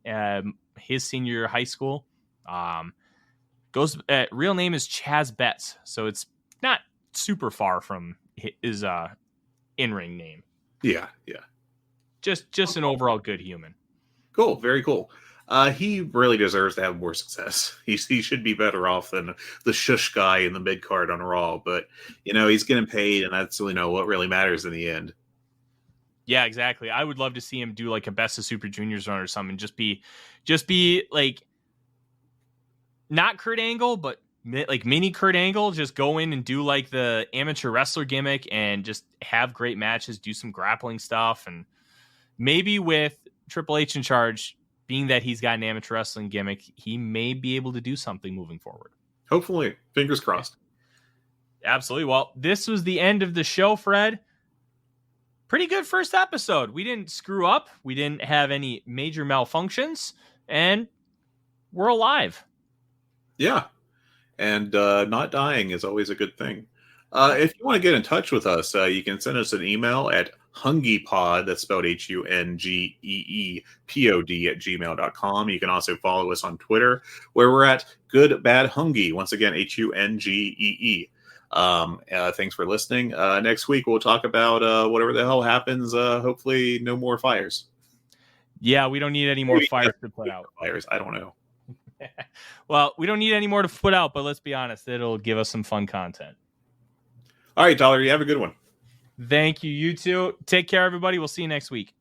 His senior year of high school. Real name is Chaz Betts, so it's not super far from his in-ring name. Yeah. Just an overall good human. Cool, very cool. He really deserves to have more success. He should be better off than the shush guy in the mid card on Raw. But he's getting paid, and that's what really matters in the end. Yeah, exactly. I would love to see him do like a Best of Super Juniors run or something. Just be like not Kurt Angle, but like mini Kurt Angle. Just go in and do like the amateur wrestler gimmick and just have great matches. Do some grappling stuff, and maybe with Triple H in charge, being that he's got an amateur wrestling gimmick, he may be able to do something moving forward. Hopefully. Fingers crossed. Absolutely. Well, this was the end of the show, Fred. Pretty good first episode. We didn't screw up. We didn't have any major malfunctions. And we're alive. Yeah. And not dying is always a good thing. If you want to get in touch with us, you can send us an email at HungeePod, that's spelled HungeePod @gmail.com. You can also follow us on Twitter, where we're at Good Bad Hungee. Once again, HUNGEE. Thanks for listening. Next week we'll talk about whatever the hell happens. Hopefully, no more fires. Yeah, we don't need any more fires to put out. Fires, I don't know. Well, we don't need any more to put out, but let's be honest, it'll give us some fun content. All right, Tyler, you have a good one. Thank you. You too. Take care, everybody. We'll see you next week.